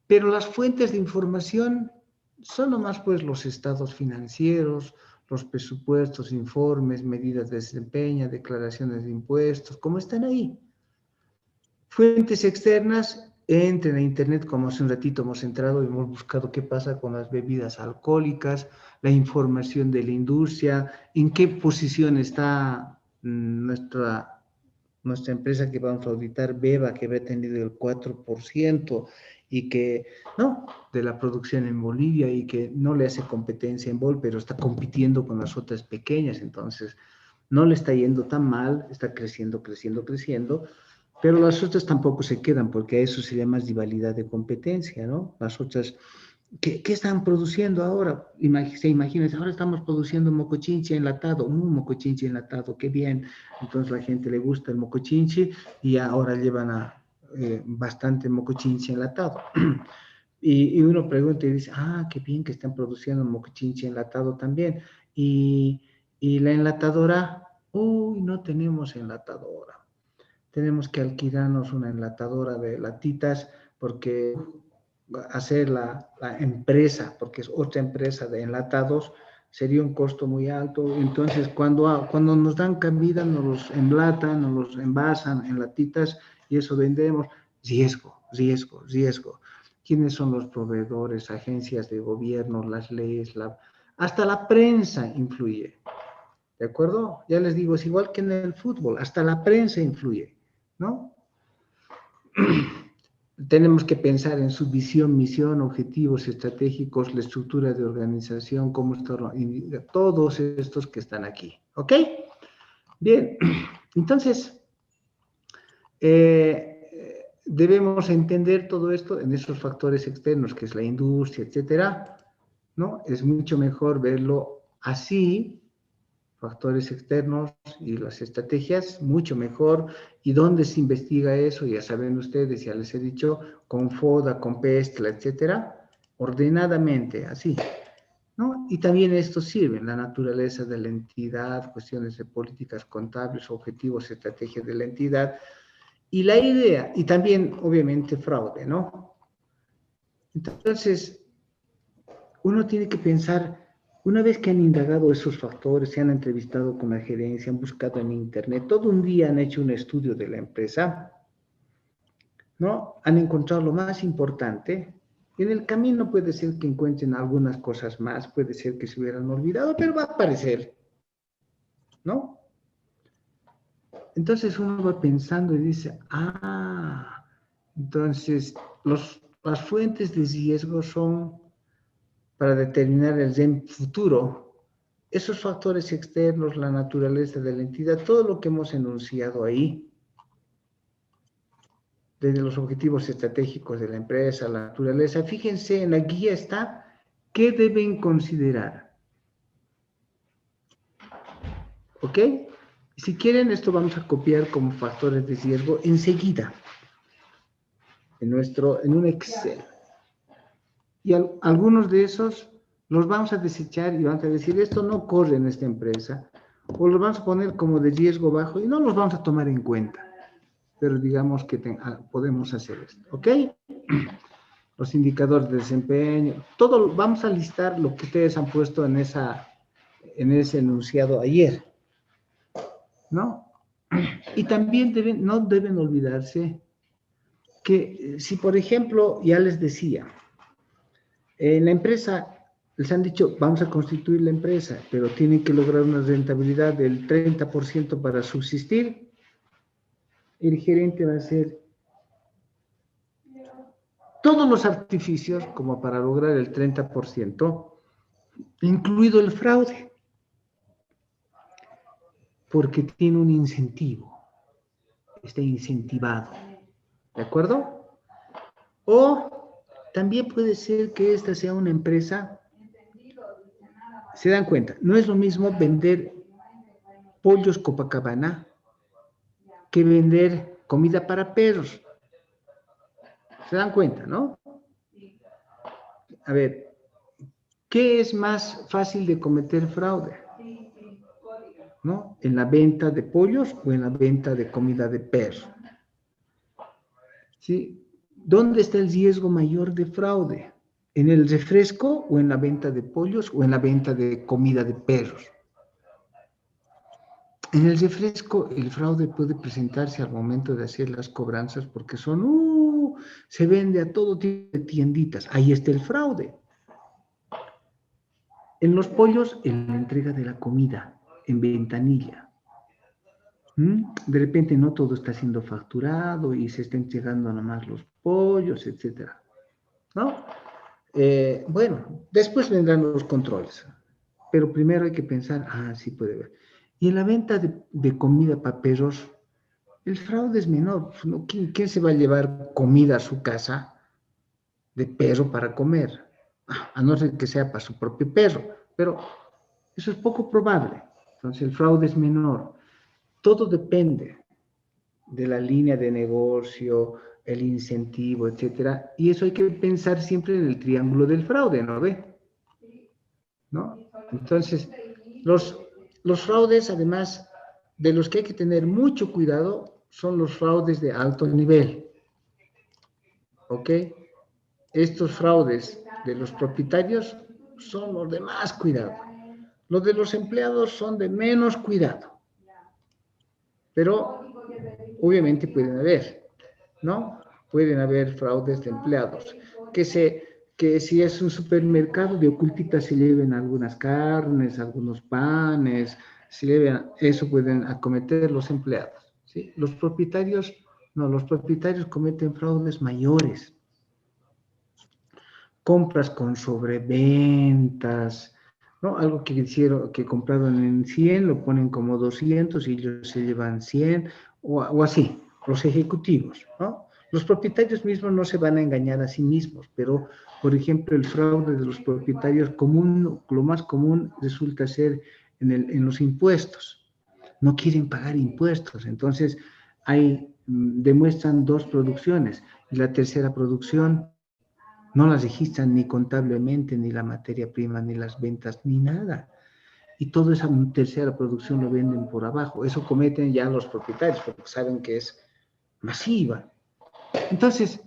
Pero las fuentes de información son nomás pues los estados financieros, los presupuestos, informes, medidas de desempeño, declaraciones de impuestos, ¿cómo están ahí? Fuentes externas, entren a internet, como hace un ratito hemos entrado y hemos buscado qué pasa con las bebidas alcohólicas, la información de la industria, en qué posición está nuestra empresa que vamos a auditar, Beba, que había tenido el 4% y que, no, de la producción en Bolivia y que no le hace competencia en Bol, pero está compitiendo con las otras pequeñas, entonces no le está yendo tan mal, está creciendo, pero las otras tampoco se quedan, porque a eso se llama rivalidad de competencia, ¿no? Las otras, ¿qué están produciendo ahora? Imagínense, ahora estamos produciendo mocochinchi enlatado, mocochinchi enlatado, qué bien. Entonces a la gente le gusta el mocochinchi y ahora llevan bastante mocochinchi enlatado. Y uno pregunta y dice, qué bien que están produciendo mocochinchi enlatado también. Y la enlatadora, no tenemos enlatadora. Tenemos que alquilarnos una enlatadora de latitas porque hacer la empresa, porque es otra empresa de enlatados, sería un costo muy alto. Entonces, cuando nos dan cabida, nos los enlatan, nos los envasan en latitas y eso vendemos. Riesgo. ¿Quiénes son los proveedores? Agencias de gobierno, las leyes, hasta la prensa influye. ¿De acuerdo? Ya les digo, es igual que en el fútbol, hasta la prensa influye, ¿no? Tenemos que pensar en su visión, misión, objetivos estratégicos, la estructura de organización, cómo está, todos estos que están aquí, ¿ok? Bien, entonces, debemos entender todo esto en esos factores externos, que es la industria, etcétera, ¿no? Es mucho mejor verlo así, factores externos y las estrategias, mucho mejor. ¿Y dónde se investiga eso? Ya saben ustedes, ya les he dicho, con FODA, con PESTLA, etcétera, ordenadamente, así, ¿no? Y también esto sirve, la naturaleza de la entidad, cuestiones de políticas contables, objetivos, estrategias de la entidad, y la idea, y también, obviamente, fraude, ¿no? Entonces, uno tiene que pensar Una vez que han indagado esos factores, se han entrevistado con la gerencia, han buscado en internet, todo un día han hecho un estudio de la empresa, ¿no? Han encontrado lo más importante. En el camino puede ser que encuentren algunas cosas más, puede ser que se hubieran olvidado, pero va a aparecer, ¿no? Entonces uno va pensando y dice, entonces las fuentes de riesgo son para determinar el REM futuro. Esos factores externos, la naturaleza de la entidad, todo lo que hemos enunciado ahí, desde los objetivos estratégicos de la empresa, la naturaleza, fíjense, en la guía está qué deben considerar. ¿Ok? Si quieren, esto vamos a copiar como factores de riesgo enseguida en un Excel. Y algunos de esos los vamos a desechar y vamos a decir, esto no corre en esta empresa, o los vamos a poner como de riesgo bajo y no los vamos a tomar en cuenta. Pero digamos que podemos hacer esto, ¿ok? Los indicadores de desempeño, todo, vamos a listar lo que ustedes han puesto en ese enunciado ayer, ¿no? Y también no deben olvidarse que si, por ejemplo, ya les decía, en la empresa les han dicho, vamos a constituir la empresa, pero tienen que lograr una rentabilidad del 30% para subsistir, el gerente va a hacer todos los artificios como para lograr el 30%, incluido el fraude, porque tiene un incentivo, está incentivado, ¿de acuerdo? O también puede ser que esta sea una empresa, se dan cuenta, no es lo mismo vender pollos Copacabana que vender comida para perros. Se dan cuenta, ¿no? A ver, ¿qué es más fácil de cometer fraude? ¿No? ¿En la venta de pollos o en la venta de comida de perro? ¿Sí? ¿Dónde está el riesgo mayor de fraude? ¿En el refresco o en la venta de pollos o en la venta de comida de perros? En el refresco, el fraude puede presentarse al momento de hacer las cobranzas porque se vende a todo tipo de tienditas. Ahí está el fraude. En los pollos, en la entrega de la comida, en ventanilla. De repente no todo está siendo facturado y se están entregando nomás los pollos, etcétera, ¿no? Bueno, después vendrán los controles, pero primero hay que pensar, sí puede haber. Y en la venta de comida para perros, el fraude es menor. ¿No? ¿Quién se va a llevar comida a su casa de perro para comer? A no ser que sea para su propio perro, pero eso es poco probable. Entonces el fraude es menor. Todo depende de la línea de negocio, el incentivo, etcétera. Y eso hay que pensar siempre en el triángulo del fraude, ¿no ve? ¿No? Entonces, los fraudes, además de los que hay que tener mucho cuidado, son los fraudes de alto nivel. ¿Ok? Estos fraudes de los propietarios son los de más cuidado. Los de los empleados son de menos cuidado. Pero obviamente pueden haber, ¿no? Pueden haber fraudes de empleados. Que si es un supermercado, de ocultita se lleven algunas carnes, algunos panes, eso pueden acometer los empleados. ¿Sí? Los propietarios cometen fraudes mayores. Compras con sobreventas, ¿no? Algo que compraron en 100, lo ponen como 200 y ellos se llevan 100, o así, los ejecutivos, ¿no? Los propietarios mismos no se van a engañar a sí mismos, pero, por ejemplo, el fraude de los propietarios lo más común resulta ser en los impuestos. No quieren pagar impuestos, entonces demuestran 2 producciones, y la tercera producción no las registran ni contablemente, ni la materia prima, ni las ventas, ni nada. Y toda esa tercera producción lo venden por abajo. Eso cometen ya los propietarios, porque saben que es masiva. Entonces,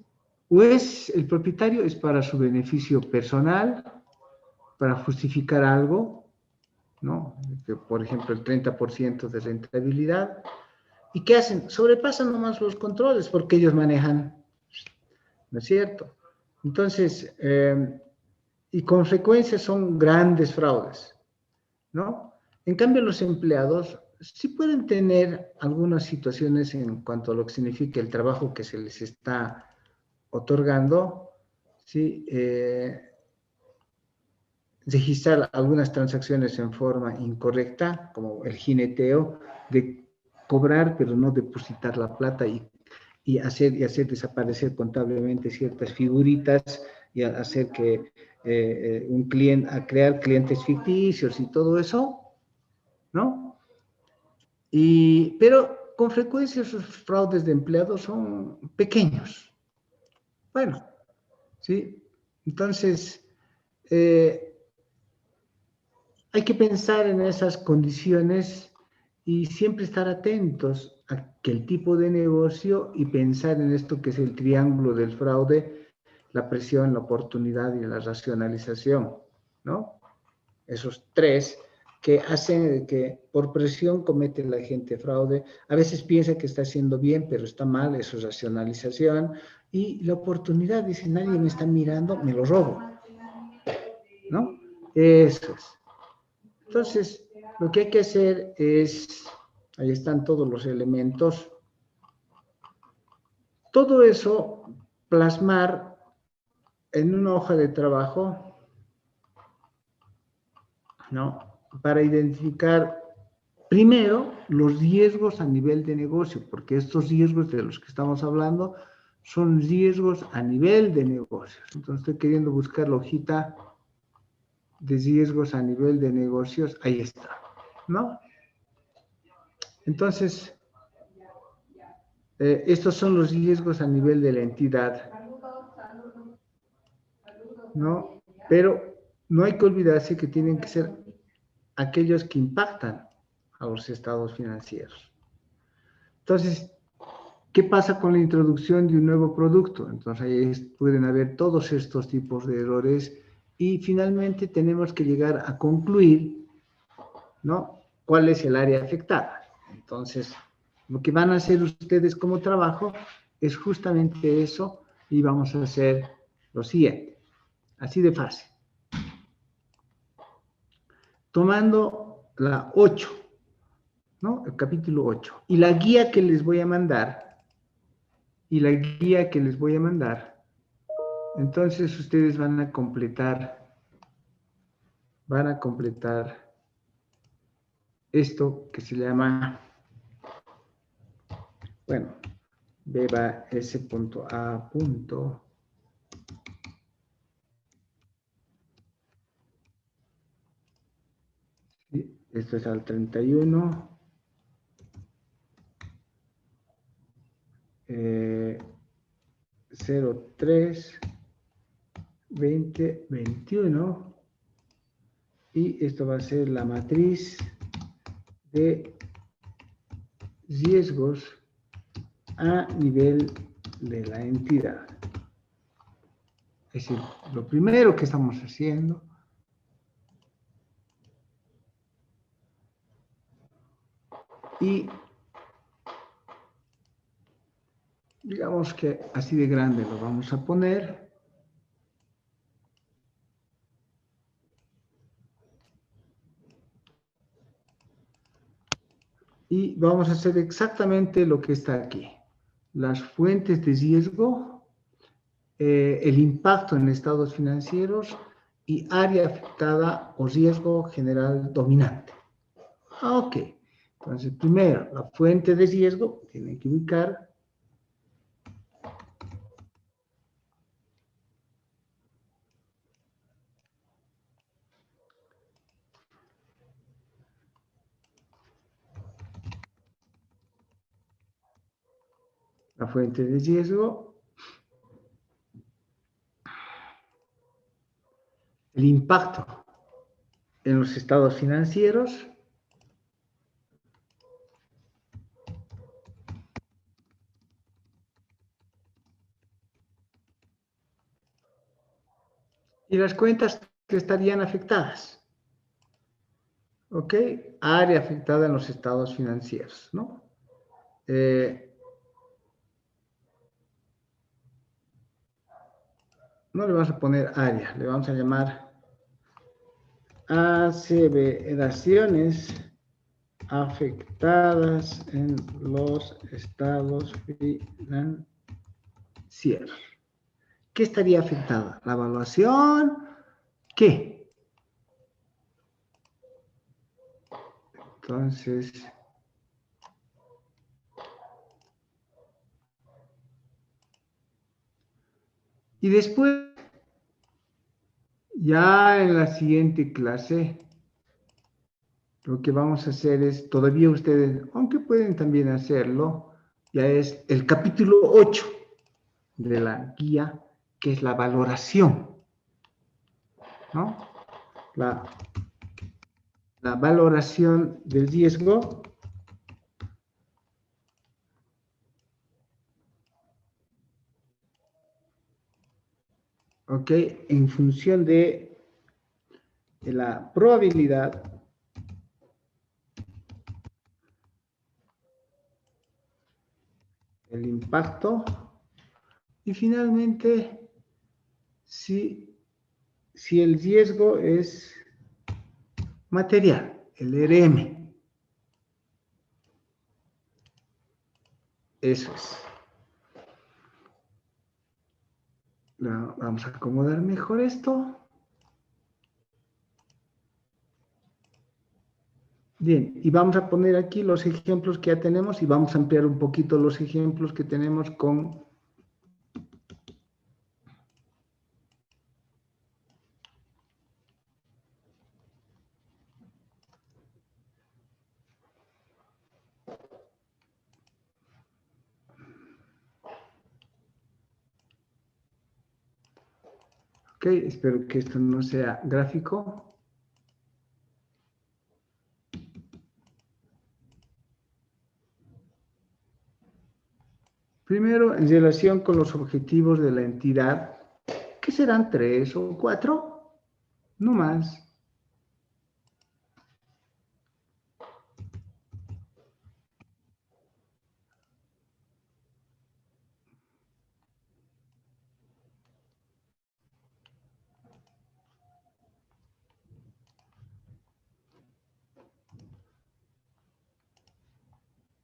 el propietario es para su beneficio personal, para justificar algo, ¿no? Que, por ejemplo, el 30% de rentabilidad. ¿Y qué hacen? Sobrepasan nomás los controles porque ellos manejan, ¿no es cierto? Entonces, y con frecuencia son grandes fraudes, ¿no? En cambio, los empleados sí pueden tener algunas situaciones en cuanto a lo que significa el trabajo que se les está otorgando, ¿sí? Registrar algunas transacciones en forma incorrecta, como el jineteo, de cobrar pero no depositar la plata y hacer desaparecer contablemente ciertas figuritas y hacer que un cliente, a crear clientes ficticios y todo eso, ¿no? Pero con frecuencia esos fraudes de empleados son pequeños. Bueno, ¿sí? Entonces, hay que pensar en esas condiciones y siempre estar atentos a que el tipo de negocio y pensar en esto que es el triángulo del fraude, la presión, la oportunidad y la racionalización, ¿no? Esos tres que hacen que por presión comete la gente fraude. A veces piensa que está haciendo bien, pero está mal, eso es racionalización. Y la oportunidad, dice, nadie me está mirando, me lo robo, ¿no? Eso es. Entonces, lo que hay que hacer es, ahí están todos los elementos, todo eso plasmar en una hoja de trabajo, ¿no? Para identificar primero los riesgos a nivel de negocio, porque estos riesgos de los que estamos hablando son riesgos a nivel de negocios. Entonces estoy queriendo buscar la hojita de riesgos a nivel de negocios, ahí está, ¿no? Entonces, estos son los riesgos a nivel de la entidad, ¿no? Pero no hay que olvidarse que tienen que ser aquellos que impactan a los estados financieros. Entonces, ¿qué pasa con la introducción de un nuevo producto? Entonces, ahí pueden haber todos estos tipos de errores y finalmente tenemos que llegar a concluir, ¿no? ¿Cuál es el área afectada? Entonces, lo que van a hacer ustedes como trabajo es justamente eso y vamos a hacer lo siguiente, así de fácil. Tomando la 8, ¿no? El capítulo 8 y la guía que les voy a mandar, entonces ustedes van a completar esto que se llama, bueno, beba s.a. ¿Sí? Esto es al 31. 03 2021 y esto va a ser la matriz de riesgos a nivel de la entidad. Es decir, lo primero que estamos haciendo y digamos que así de grande lo vamos a poner. Y vamos a hacer exactamente lo que está aquí. Las fuentes de riesgo, el impacto en estados financieros y área afectada o riesgo general dominante. Ok. Entonces, primero, la fuente de riesgo, tiene que ubicar la fuente de riesgo, el impacto en los estados financieros, y las cuentas que estarían afectadas. ¿Ok? Área afectada en los estados financieros, ¿no? No le vamos a poner área, le vamos a llamar aseveraciones afectadas en los estados financieros. ¿Qué estaría afectada? La evaluación, ¿qué? Entonces, y después, ya en la siguiente clase, lo que vamos a hacer es, todavía ustedes, aunque pueden también hacerlo, ya es el capítulo 8 de la guía, que es la valoración, ¿no? La valoración del riesgo. ¿Ok? En función de la probabilidad el impacto y finalmente si el riesgo es material, el RM. Eso es. Vamos a acomodar mejor esto. Bien, y vamos a poner aquí los ejemplos que ya tenemos y vamos a ampliar un poquito los ejemplos que tenemos con ok, espero que esto no sea gráfico. Primero, en relación con los objetivos de la entidad, que serán 3 o 4, no más.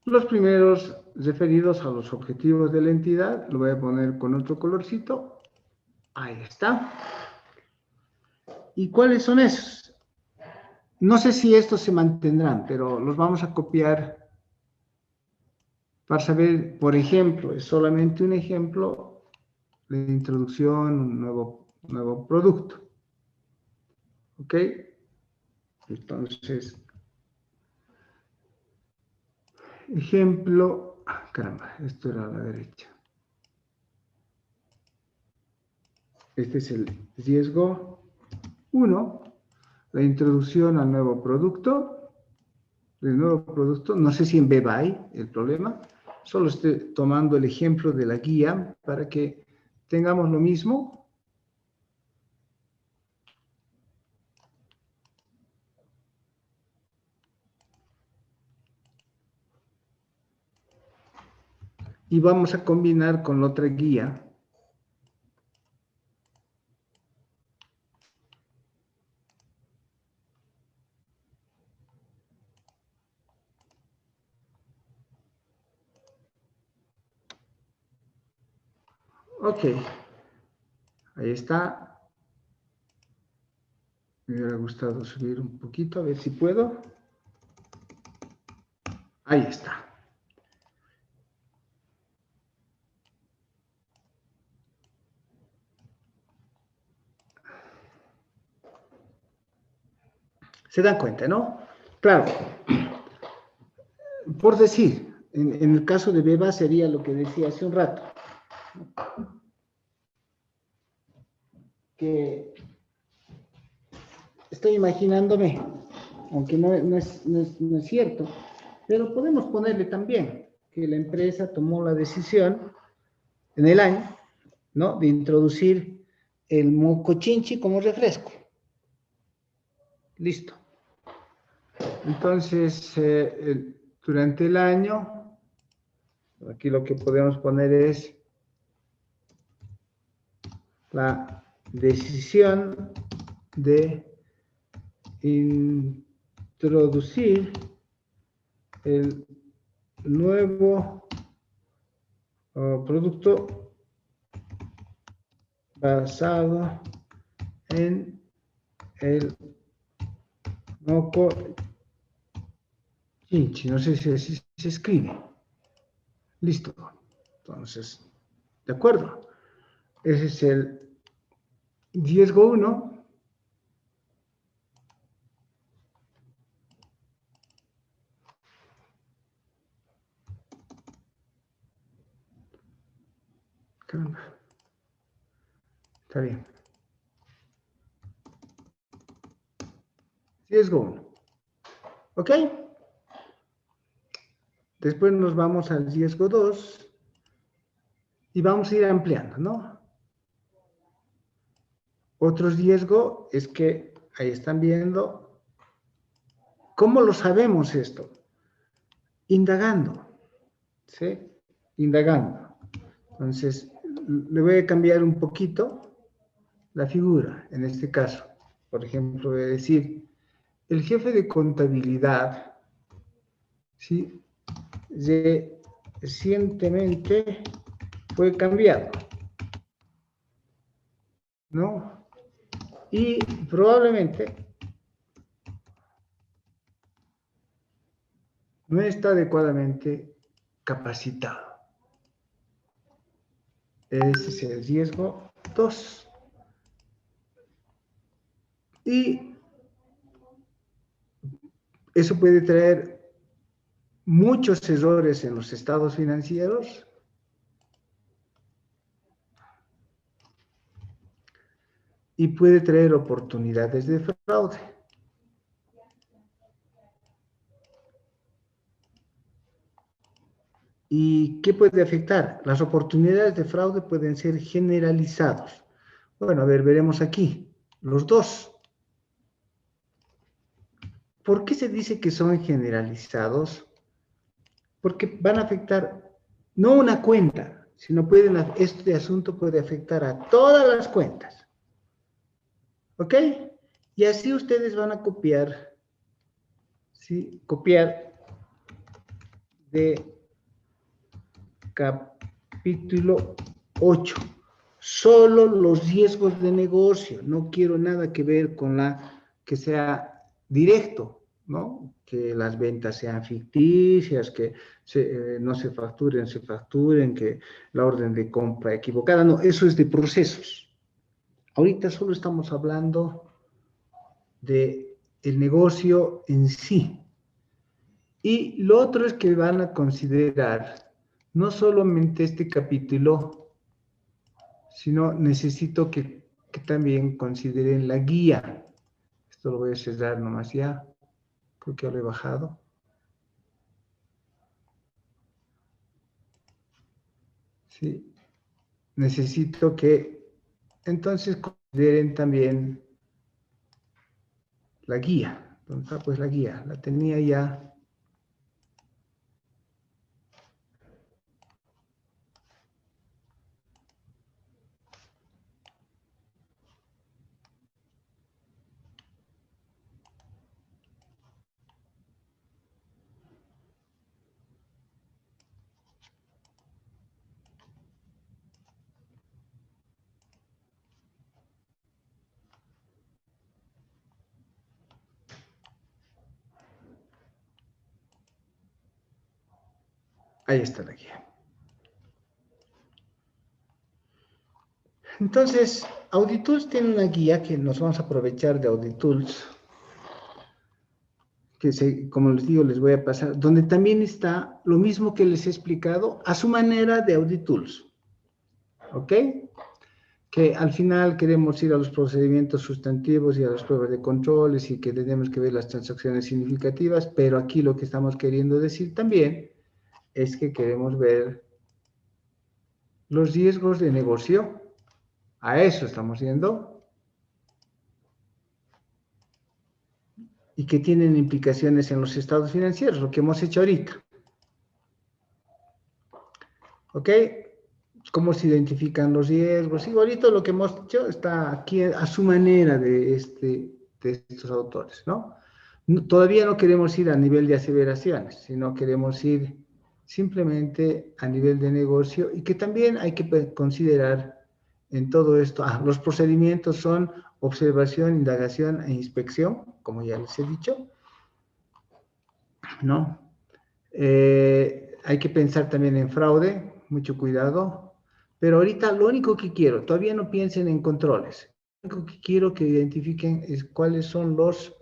Los primeros referidos a los objetivos de la entidad, lo voy a poner con otro colorcito. Ahí está. ¿Y cuáles son esos? No sé si estos se mantendrán, pero los vamos a copiar para saber, por ejemplo, es solamente un ejemplo de introducción, un nuevo producto. ¿Ok? Entonces, ejemplo, caramba, esto era a la derecha. Este es el riesgo 1, la introducción al nuevo producto. El nuevo producto, no sé si en B hay el problema, solo estoy tomando el ejemplo de la guía para que tengamos lo mismo. Y vamos a combinar con la otra guía. Ok, ahí está. Me hubiera gustado subir un poquito, a ver si puedo. Ahí está. ¿Se dan cuenta, no? Claro, por decir, en el caso de Beba sería lo que decía hace un rato. Que estoy imaginándome, aunque no es cierto, pero podemos ponerle también que la empresa tomó la decisión en el año, ¿no?, de introducir el mocochinchi como refresco. Listo. Entonces, durante el año, aquí lo que podemos poner es la decisión de introducir el nuevo producto basado en el moco chinchi, no sé si así se escribe. Listo. Entonces, ¿de acuerdo? Ese es el riesgo 1. Caramba. Está bien. Riesgo 1. ¿Ok? Después nos vamos al riesgo 2 y vamos a ir ampliando, ¿no? Otro riesgo es que, ahí están viendo, ¿cómo lo sabemos esto? Indagando, ¿sí? Indagando. Entonces, le voy a cambiar un poquito la figura, en este caso. Por ejemplo, voy a decir, el jefe de contabilidad, ¿sí? Recientemente fue cambiado, ¿no? Y probablemente no está adecuadamente capacitado. Ese es el riesgo 2. Y eso puede traer muchos errores en los estados financieros y puede traer oportunidades de fraude. ¿Y qué puede afectar? Las oportunidades de fraude pueden ser generalizados. Bueno, a ver, veremos aquí. Los dos. ¿Por qué se dice que son generalizados? Porque van a afectar no una cuenta, sino este asunto puede afectar a todas las cuentas. ¿Ok? Y así ustedes van a copiar, ¿sí? Copiar de capítulo 8. Solo los riesgos de negocio. No quiero nada que ver con que sea directo, ¿no? Que las ventas sean ficticias, que no se facturen, que la orden de compra equivocada. No, eso es de procesos. Ahorita solo estamos hablando de el negocio en sí. Y lo otro es que van a considerar no solamente este capítulo, sino necesito que también consideren la guía. Esto lo voy a cerrar nomás ya. Creo que ya lo he bajado. Sí. Necesito que entonces consideren también la guía. ¿Dónde está pues la guía? La tenía ya. Ahí está la guía. Entonces, Auditools tiene una guía que nos vamos a aprovechar de Auditools, que como les digo, les voy a pasar, donde también está lo mismo que les he explicado a su manera de Auditools. ¿Ok? Que al final queremos ir a los procedimientos sustantivos y a las pruebas de controles y que tenemos que ver las transacciones significativas, pero aquí lo que estamos queriendo decir también es que queremos ver los riesgos de negocio. A eso estamos yendo. y que tienen implicaciones en los estados financieros, lo que hemos hecho ahorita. ¿Ok? ¿Cómo se identifican los riesgos? Igualito lo que hemos hecho está aquí a su manera de estos autores, ¿no? Todavía no queremos ir a nivel de aseveraciones, sino queremos ir simplemente a nivel de negocio y que también hay que considerar en todo esto, los procedimientos son observación, indagación e inspección, como ya les he dicho, ¿no? Hay que pensar también en fraude, mucho cuidado, pero ahorita lo único que quiero, todavía no piensen en controles, lo único que quiero que identifiquen es cuáles son los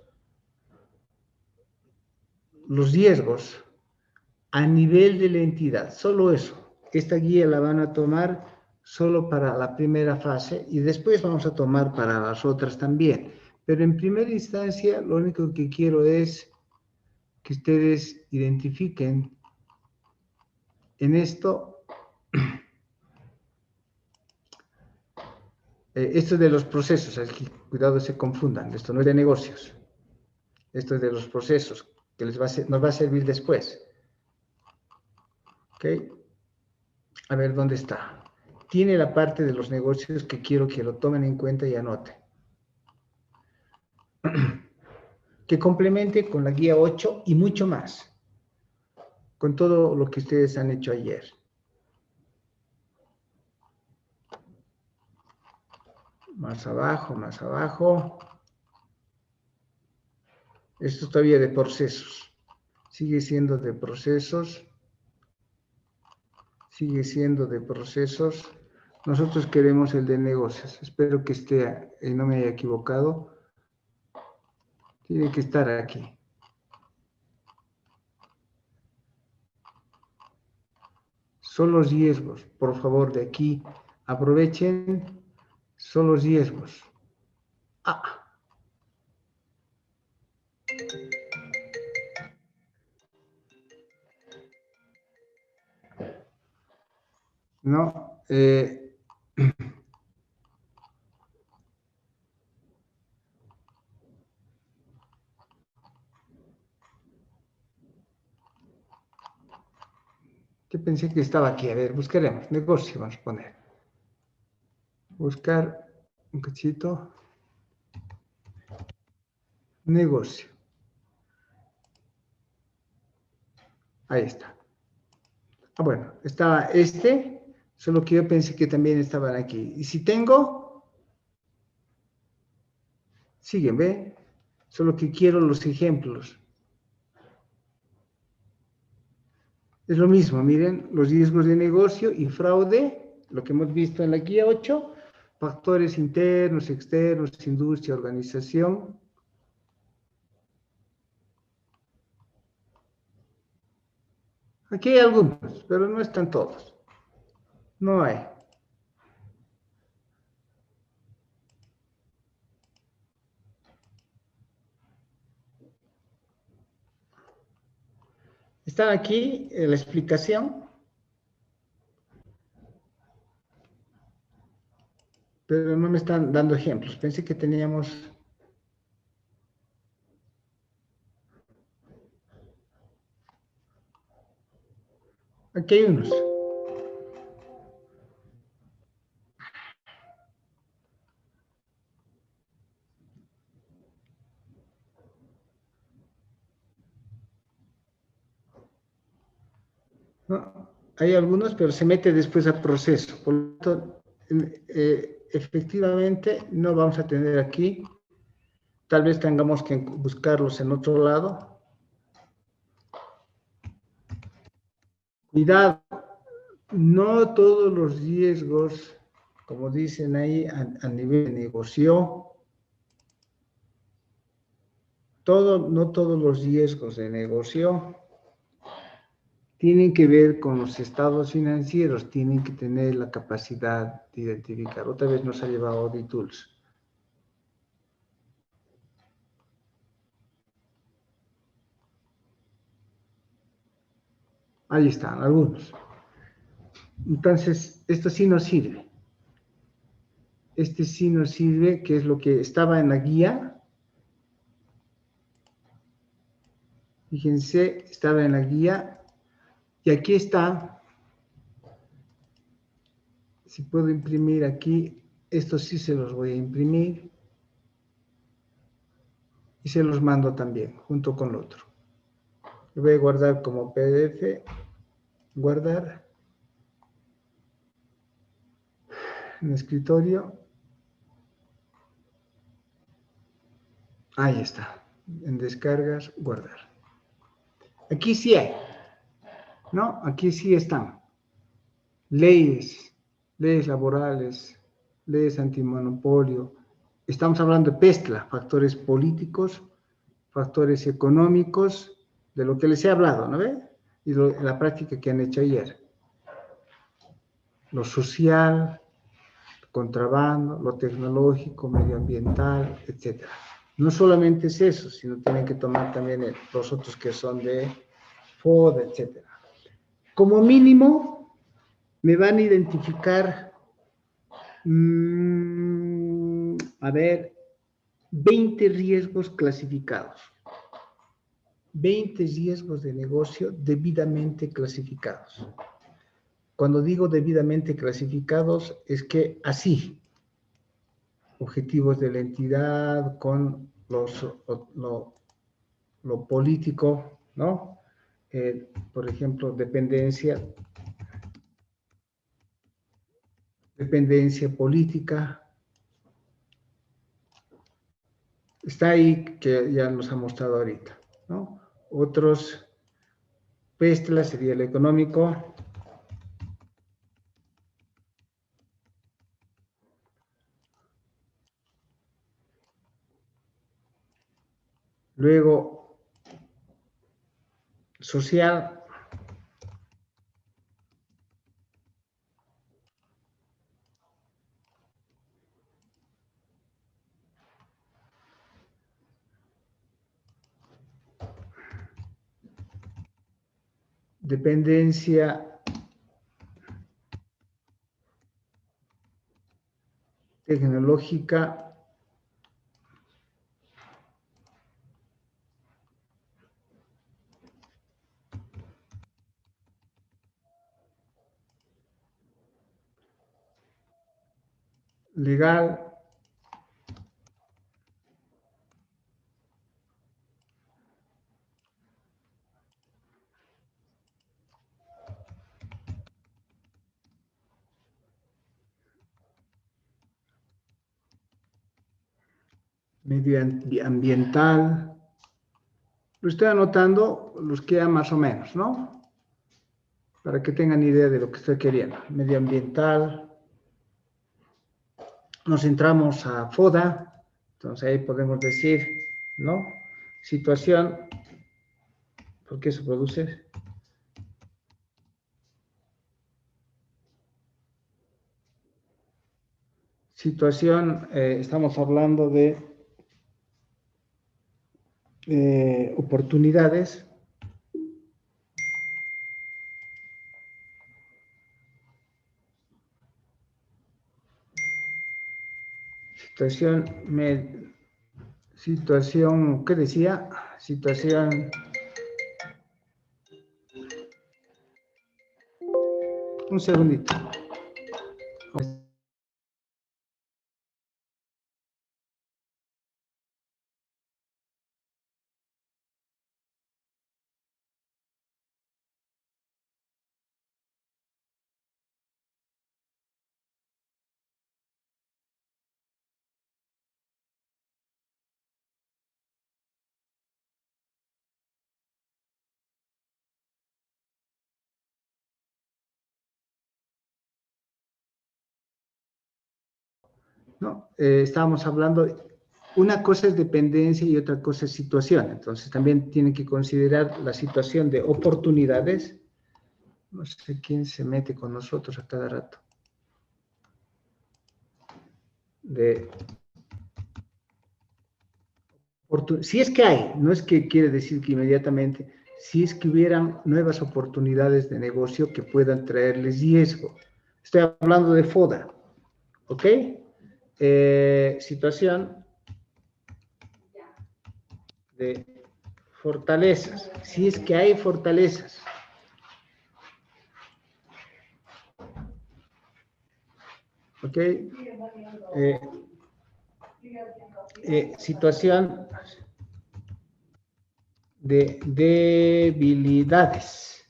riesgos a nivel de la entidad, solo eso. Esta guía la van a tomar solo para la primera fase y después vamos a tomar para las otras también. Pero en primera instancia, lo único que quiero es que ustedes identifiquen en esto, esto de los procesos, aquí, cuidado se confundan, esto no es de negocios, esto es de los procesos, que nos va a servir después. ¿Ok? A ver, ¿dónde está? Tiene la parte de los negocios que quiero que lo tomen en cuenta y anoten. Que complemente con la guía 8 y mucho más, con todo lo que ustedes han hecho ayer. Más abajo, más abajo. Esto es todavía de procesos. Sigue siendo de procesos. Sigue siendo de procesos. Nosotros queremos el de negocios. Espero que esté, no me haya equivocado. Tiene que estar aquí. Son los riesgos, por favor, de aquí. Aprovechen. Son los riesgos. No, yo pensé que estaba aquí. A ver, buscaremos. Negocio, vamos a poner. Buscar un cachito. Negocio. Ahí está. Bueno, estaba solo que yo pensé que también estaban aquí. Y si tengo, siguen, ¿ve? Solo que quiero los ejemplos. Es lo mismo, miren, los riesgos de negocio y fraude, lo que hemos visto en la guía 8, factores internos, externos, industria, organización. Aquí hay algunos, pero no están todos. No hay. Está aquí la explicación. Pero no me están dando ejemplos. Pensé que teníamos... Aquí hay unos. ¿No? Hay algunos, pero se mete después al proceso. Por lo tanto, efectivamente, no vamos a tener aquí. Tal vez tengamos que buscarlos en otro lado. Cuidado, no todos los riesgos, como dicen ahí, a nivel de negocio, no todos los riesgos de negocio tienen que ver con los estados financieros, tienen que tener la capacidad de identificar. Otra vez nos ha llevado Audit Tools. Ahí están, algunos. Entonces, esto sí nos sirve. Este sí nos sirve, que es lo que estaba en la guía. Fíjense, estaba en la guía y aquí está. Si puedo imprimir aquí, estos sí se los voy a imprimir y se los mando también junto con el otro. Lo voy a guardar como PDF, guardar en el escritorio. Ahí está, en descargas, guardar. Aquí sí hay, ¿no? Aquí sí están. Leyes laborales, leyes antimonopolio. Estamos hablando de PESTLA, factores políticos, factores económicos, de lo que les he hablado, ¿no ve? Y la práctica que han hecho ayer. Lo social, contrabando, lo tecnológico, medioambiental, etc. No solamente es eso, sino tienen que tomar también los otros que son de FOD, etc. Como mínimo, me van a identificar, a ver, 20 riesgos clasificados. 20 riesgos de negocio debidamente clasificados. Cuando digo debidamente clasificados, es que así, objetivos de la entidad con lo político, ¿no? Por ejemplo, dependencia política. Está ahí, que ya nos ha mostrado ahorita, ¿no? Otros, PESTLA sería el económico. Luego, social. Dependencia tecnológica. Legal. Medioambiental. Lo estoy anotando, los queda más o menos, ¿no? Para que tengan idea de lo que estoy queriendo. Medioambiental. Nos entramos a FODA, entonces ahí podemos decir, ¿no? Situación, ¿por qué se produce? Situación, estamos hablando de oportunidades. Situación, ¿qué decía? Situación. Un segundito. ¿No? Estábamos hablando, una cosa es dependencia y otra cosa es situación, entonces también tienen que considerar la situación de oportunidades. No sé quién se mete con nosotros a cada rato. Si es que hay, no es que quiere decir que inmediatamente, si es que hubieran nuevas oportunidades de negocio que puedan traerles riesgo. Estoy hablando de FODA, ¿ok? Situación de fortalezas, si es que hay fortalezas. ¿Ok? Situación de debilidades.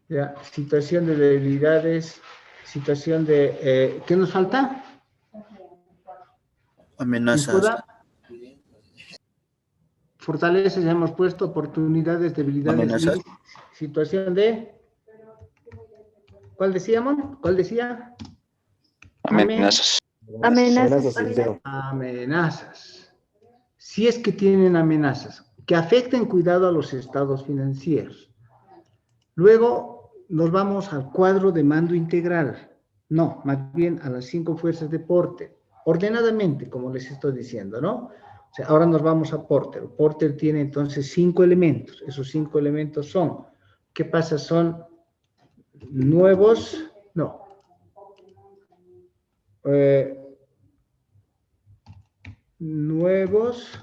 Ya, situación de debilidades, situación de... ¿qué nos falta? Amenazas. Fortalezas, ya hemos puesto, oportunidades, debilidades. Amenazas. Y situación de... ¿Cuál decíamos? ¿Cuál decía? Amenazas. Amenazas. Amenazas. Si es que tienen amenazas que afecten, cuidado, a los estados financieros. Luego nos vamos al cuadro de mando integral. No, más bien a las 5 fuerzas de Porter. Ordenadamente, como les estoy diciendo, ¿no? O sea, ahora nos vamos a Porter. Porter tiene entonces 5 elementos. Esos 5 elementos son, ¿qué pasa? Son nuevos, no. Nuevos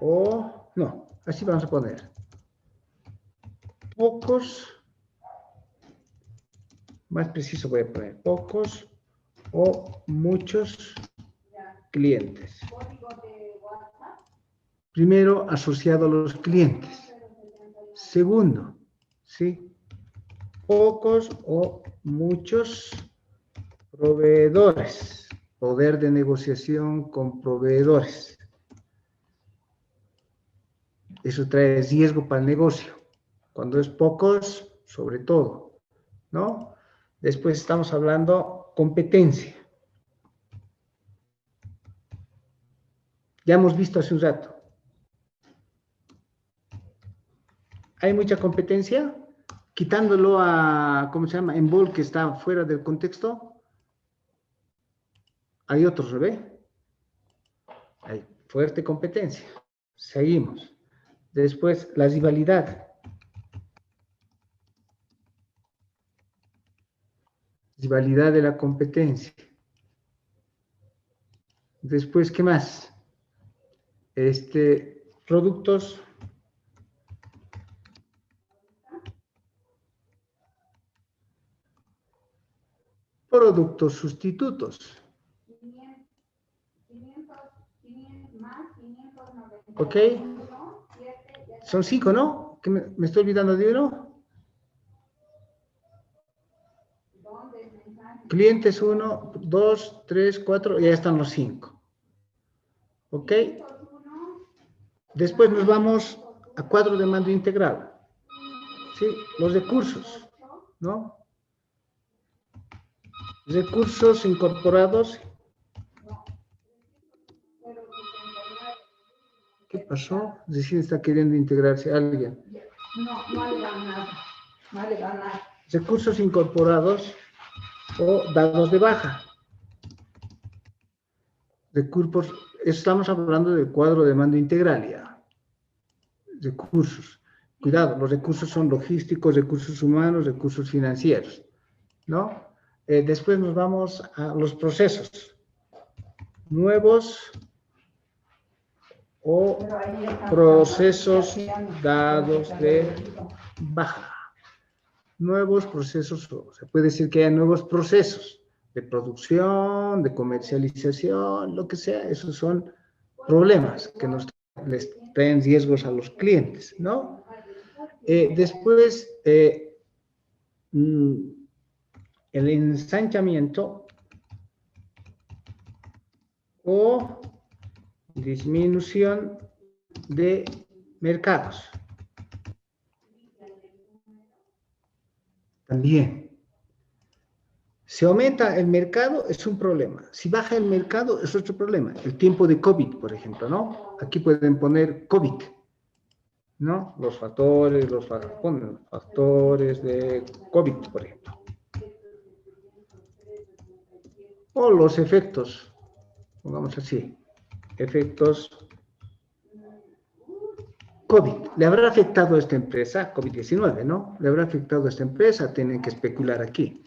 o, no, así vamos a poner. Pocos, más preciso voy a poner, pocos o muchos clientes. Primero, asociado a los clientes. Segundo, ¿sí? Pocos o muchos proveedores. Poder de negociación con proveedores. Eso trae riesgo para el negocio. Cuando es pocos, sobre todo, ¿no? Después estamos hablando competencia. Ya hemos visto hace un rato. ¿Hay mucha competencia? Quitándolo a, ¿cómo se llama? Envol, que está fuera del contexto. Hay otros, ¿lo ve? Hay fuerte competencia. Seguimos. Después, la rivalidad. Rivalidad de la competencia. Después, ¿qué más? Productos. Productos sustitutos. ¿Ok? Son 5, ¿no? ¿Que me estoy olvidando de uno? Clientes 1, 2, 3, 4, ya están los 5. ¿Ok? Después nos vamos a cuadro de mando integral. ¿Sí? Los recursos, ¿no? Recursos incorporados. ¿Qué pasó? Recién está queriendo integrarse alguien. No le dan nada. No le dan nada. Recursos incorporados o dados de baja. Recursos, estamos hablando del cuadro de mando integral ya. Recursos. Cuidado, los recursos son logísticos, recursos humanos, recursos financieros, ¿no? Después nos vamos a los procesos. Nuevos o procesos dados de baja. Nuevos procesos, o se puede decir que hay nuevos procesos de producción, de comercialización, lo que sea. Esos son problemas que les traen riesgos a los clientes, ¿no? Después, el ensanchamiento o disminución de mercados. También. Si aumenta el mercado, es un problema. Si baja el mercado, es otro problema. El tiempo de COVID, por ejemplo, ¿no? Aquí pueden poner COVID, ¿no? Los factores de COVID, por ejemplo. O los efectos, pongamos así, efectos COVID. ¿Le habrá afectado a esta empresa? COVID-19, ¿no? ¿Le habrá afectado a esta empresa? Tienen que especular aquí,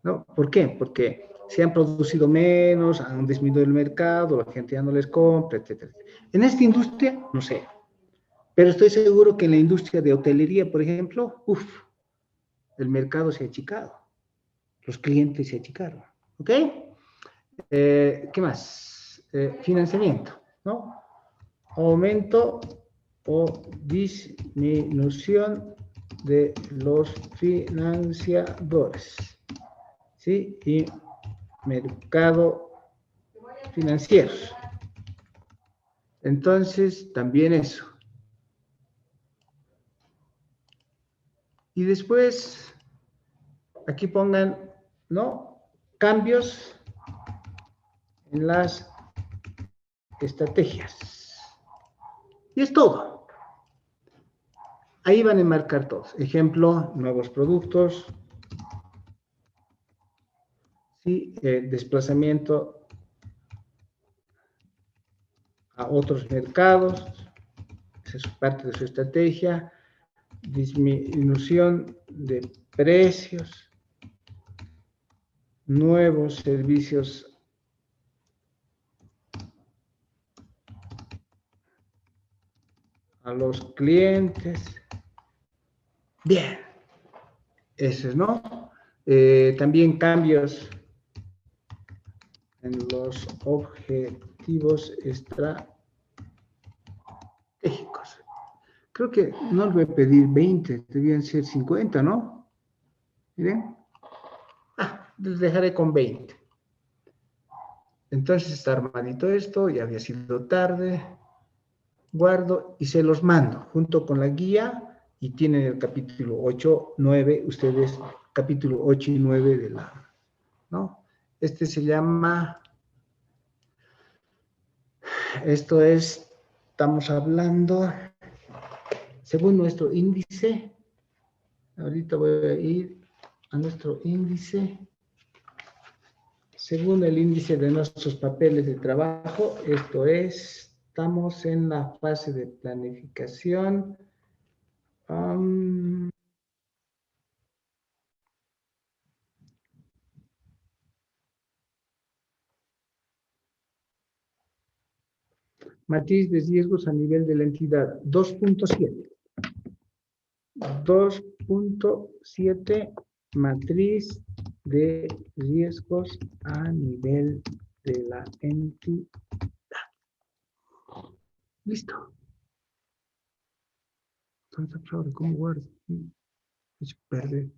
¿no? ¿Por qué? Porque se han producido menos, han disminuido el mercado, la gente ya no les compra, etcétera. En esta industria, no sé. Pero estoy seguro que en la industria de hotelería, por ejemplo, el mercado se ha achicado. Los clientes se achicaron. ¿Ok? ¿Qué más? Financiamiento, ¿no? Aumento o disminución de los financiadores, ¿sí? Y mercado financiero. Entonces, también eso. Y después, aquí pongan, ¿no? Cambios en las estrategias. Y es todo. Ahí van a enmarcar todos. Ejemplo, nuevos productos. Sí, desplazamiento a otros mercados. Esa es parte de su estrategia. Disminución de precios. Nuevos servicios a los clientes. Bien, eso es, ¿no? También cambios en los objetivos estratégicos. Creo que no les voy a pedir 20, debían ser 50, ¿no? Miren. Les dejaré con 20. Entonces está armadito esto, ya había sido tarde. Guardo y se los mando junto con la guía y tienen el capítulo 8, 9, ustedes, capítulo 8 y 9 de la, ¿no? Este se llama, esto es, estamos hablando, según nuestro índice, ahorita voy a ir a nuestro índice, según el índice de nuestros papeles de trabajo, esto es, estamos en la fase de planificación. Matriz de riesgos a nivel de la entidad, 2.7. 2.7, matriz de riesgos a nivel de la entidad. Listo. Entonces, ¿cómo guardo? Perder.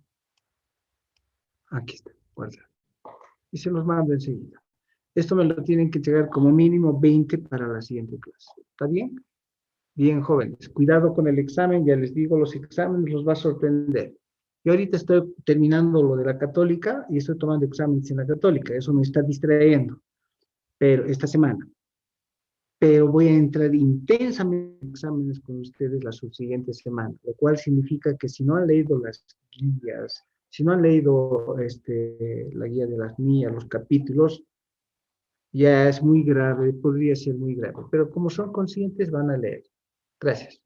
Aquí está, guarda. Y se los mando enseguida. Esto me lo tienen que entregar como mínimo 20 para la siguiente clase. ¿Está bien? Bien, jóvenes. Cuidado con el examen. Ya les digo, los exámenes los va a sorprender. Yo ahorita estoy terminando lo de la católica y estoy tomando exámenes en la católica. Eso me está distrayendo. Pero esta semana. Pero voy a entrar intensamente en exámenes con ustedes la subsiguiente semana. Lo cual significa que si no han leído las guías, si no han leído la guía de las mías, los capítulos, ya es muy grave, podría ser muy grave. Pero como son conscientes, van a leer. Gracias.